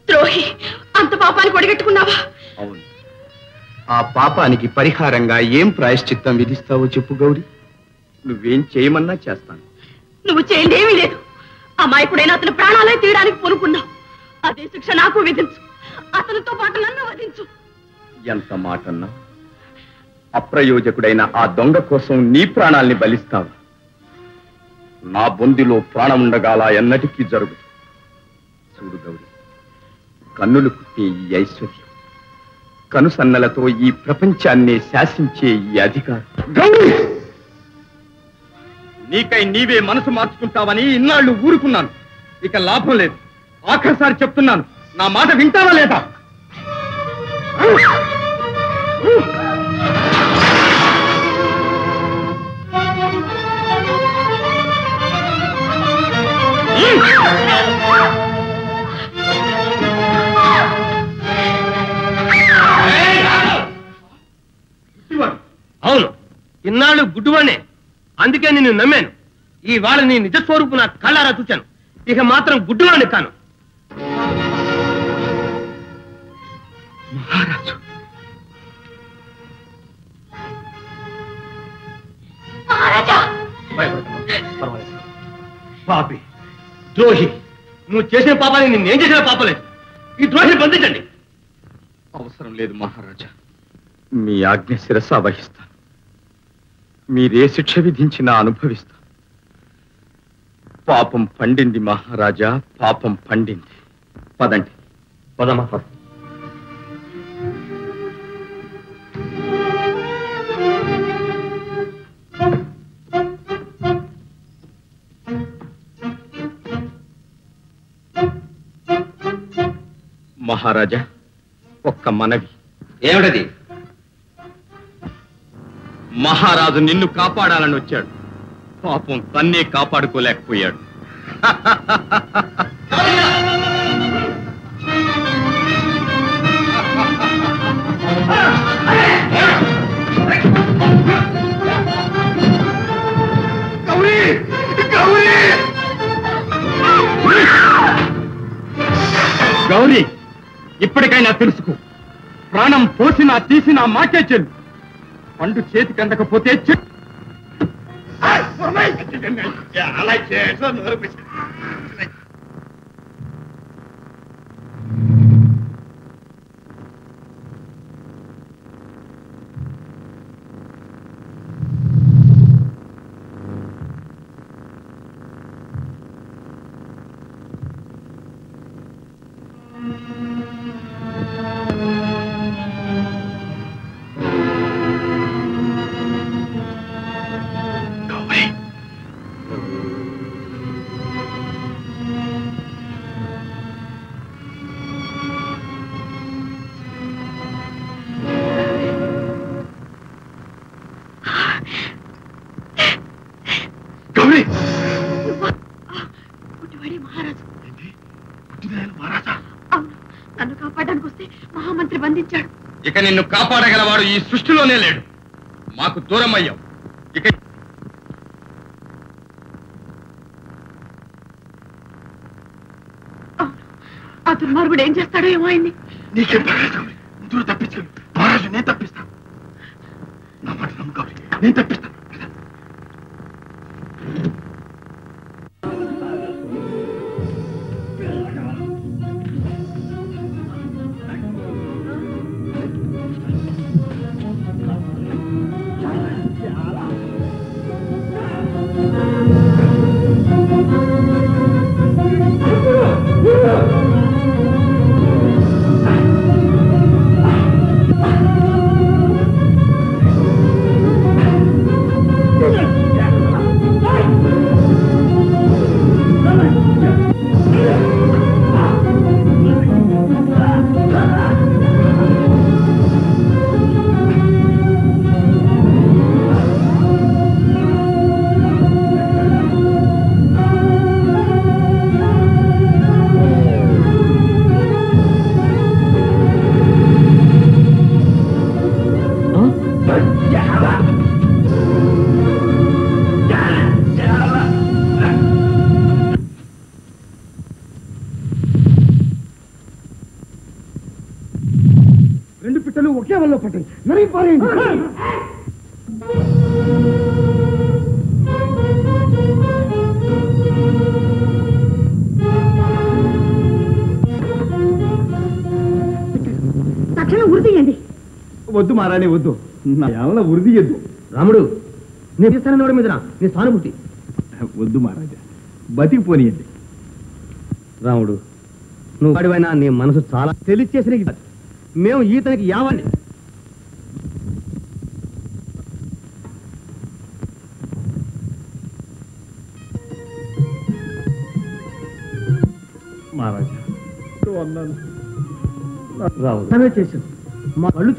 ద్రోహి, అంత పాపానికి ఒడిగట్టుకున్నావా? అవును. ఆ పాపానికి పరిహారంగా ఏం ప్రాయశ్చిత్తం విధిస్తావో చెప్పు గౌరీ. నువ్వేం చేయమన్నా చేస్తాను. నువ్వు చేయందేమీ లేదు. అమాయకుడైన అతను ప్రాణాలే తీయడానికి పూనుకున్నావు. అదే శిక్ష నాకు విధించు. అతనితో పాటు నన్ను వధించు. ఎంత మాటన్నా? అప్రయోజకుడైన ఆ దొంగ కోసం నీ ప్రాణాల్ని బలిస్తావా? నా బొందిలో ప్రాణముండగాల ఎన్నటికీ జరుగుతుంది. చూడు గౌరీ, కన్నులు కుట్టే ఈ ఐశ్వర్యం, కనుసన్నలతో ఈ ప్రపంచాన్ని శాసించే ఈ అధికారం, గౌరీ నీకై నీవే మనసు మార్చుకుంటావని ఇన్నాళ్ళు ఊరుకున్నాను. ఇక లాభం లేదు. ఆఖరిసారి చెప్తున్నాను, నా మాట వింటావా లేదా? అవును, ఇన్నాళ్ళు గుడ్డువాణ్ణే, అందుకే నిన్ను నమ్మాను. ఈవేళ నీ నిజస్వరూపు నా కళ్ళారా చూశాను. ఇక మాత్రం గుడ్డువాణ్ణి కాను. మహారాజు, పాపి, ద్రోహి, నువ్వు చేసిన పాపాన్ని నిన్నేం చేసిన పాపలేదు. ఈ ద్రోహిని బంధించండి. అవసరం లేదు మహారాజా, మీ ఆజ్ఞ శిరసా వహిస్తాను. మీరే శిక్ష విధించినా అనుభవిస్తాను. పాపం పండింది మహారాజా, పాపం పండింది. పదండి. పదమా పద. మహారాజా, ఒక్క మనవి. ఏమిటది? మహారాజు నిన్ను కాపాడాలని వచ్చాడు. పాపం తన్నే కాపాడుకోలేకపోయాడు. గౌరీ, ఇప్పటికైనా తెలుసుకో, ప్రాణం పోసినా తీసినా మాకే చెల్లు. పండు చేతికి అందకపోతే అలా చేసా. నన్ను కాపాడడానికి వస్తే మహామంత్రి బంధించాడు. ఇక నిన్ను కాపాడగలవాడు ఈ సృష్టిలోనే లేడు. మాకు దూరం అయ్యావు. ఇక ఆ దుర్మార్గుడు ఏం చేస్తాడో ఏమో అయింది. నీకేం పర్లేదు, దూరం తప్పించుకుని మహారాజు నేను తప్పిస్తాను. నా మాట నమ్ము గౌరీ, నేను తప్పిస్తాను. రెండు పిట్టలు ఒకే వల్ల పట్టాయి. మరి పారేయండి. తక్షణం ఉరిదీయండి. వద్దు మారాణి, వద్దు. నా ఏమన్నా ఉరిదీయద్దు. రాముడు, నీ తీస్తానని మీద నీ సానుభూతి. వద్దు మహారాజా, బతికిపోనియండి. రాముడు, నువ్వు వాడివైనా నీ మనసు చాలా తెలియచేసిన మేము ఈతనికి యావండి. మహారాజా రాముడు చేశాను. మా కళ్ళు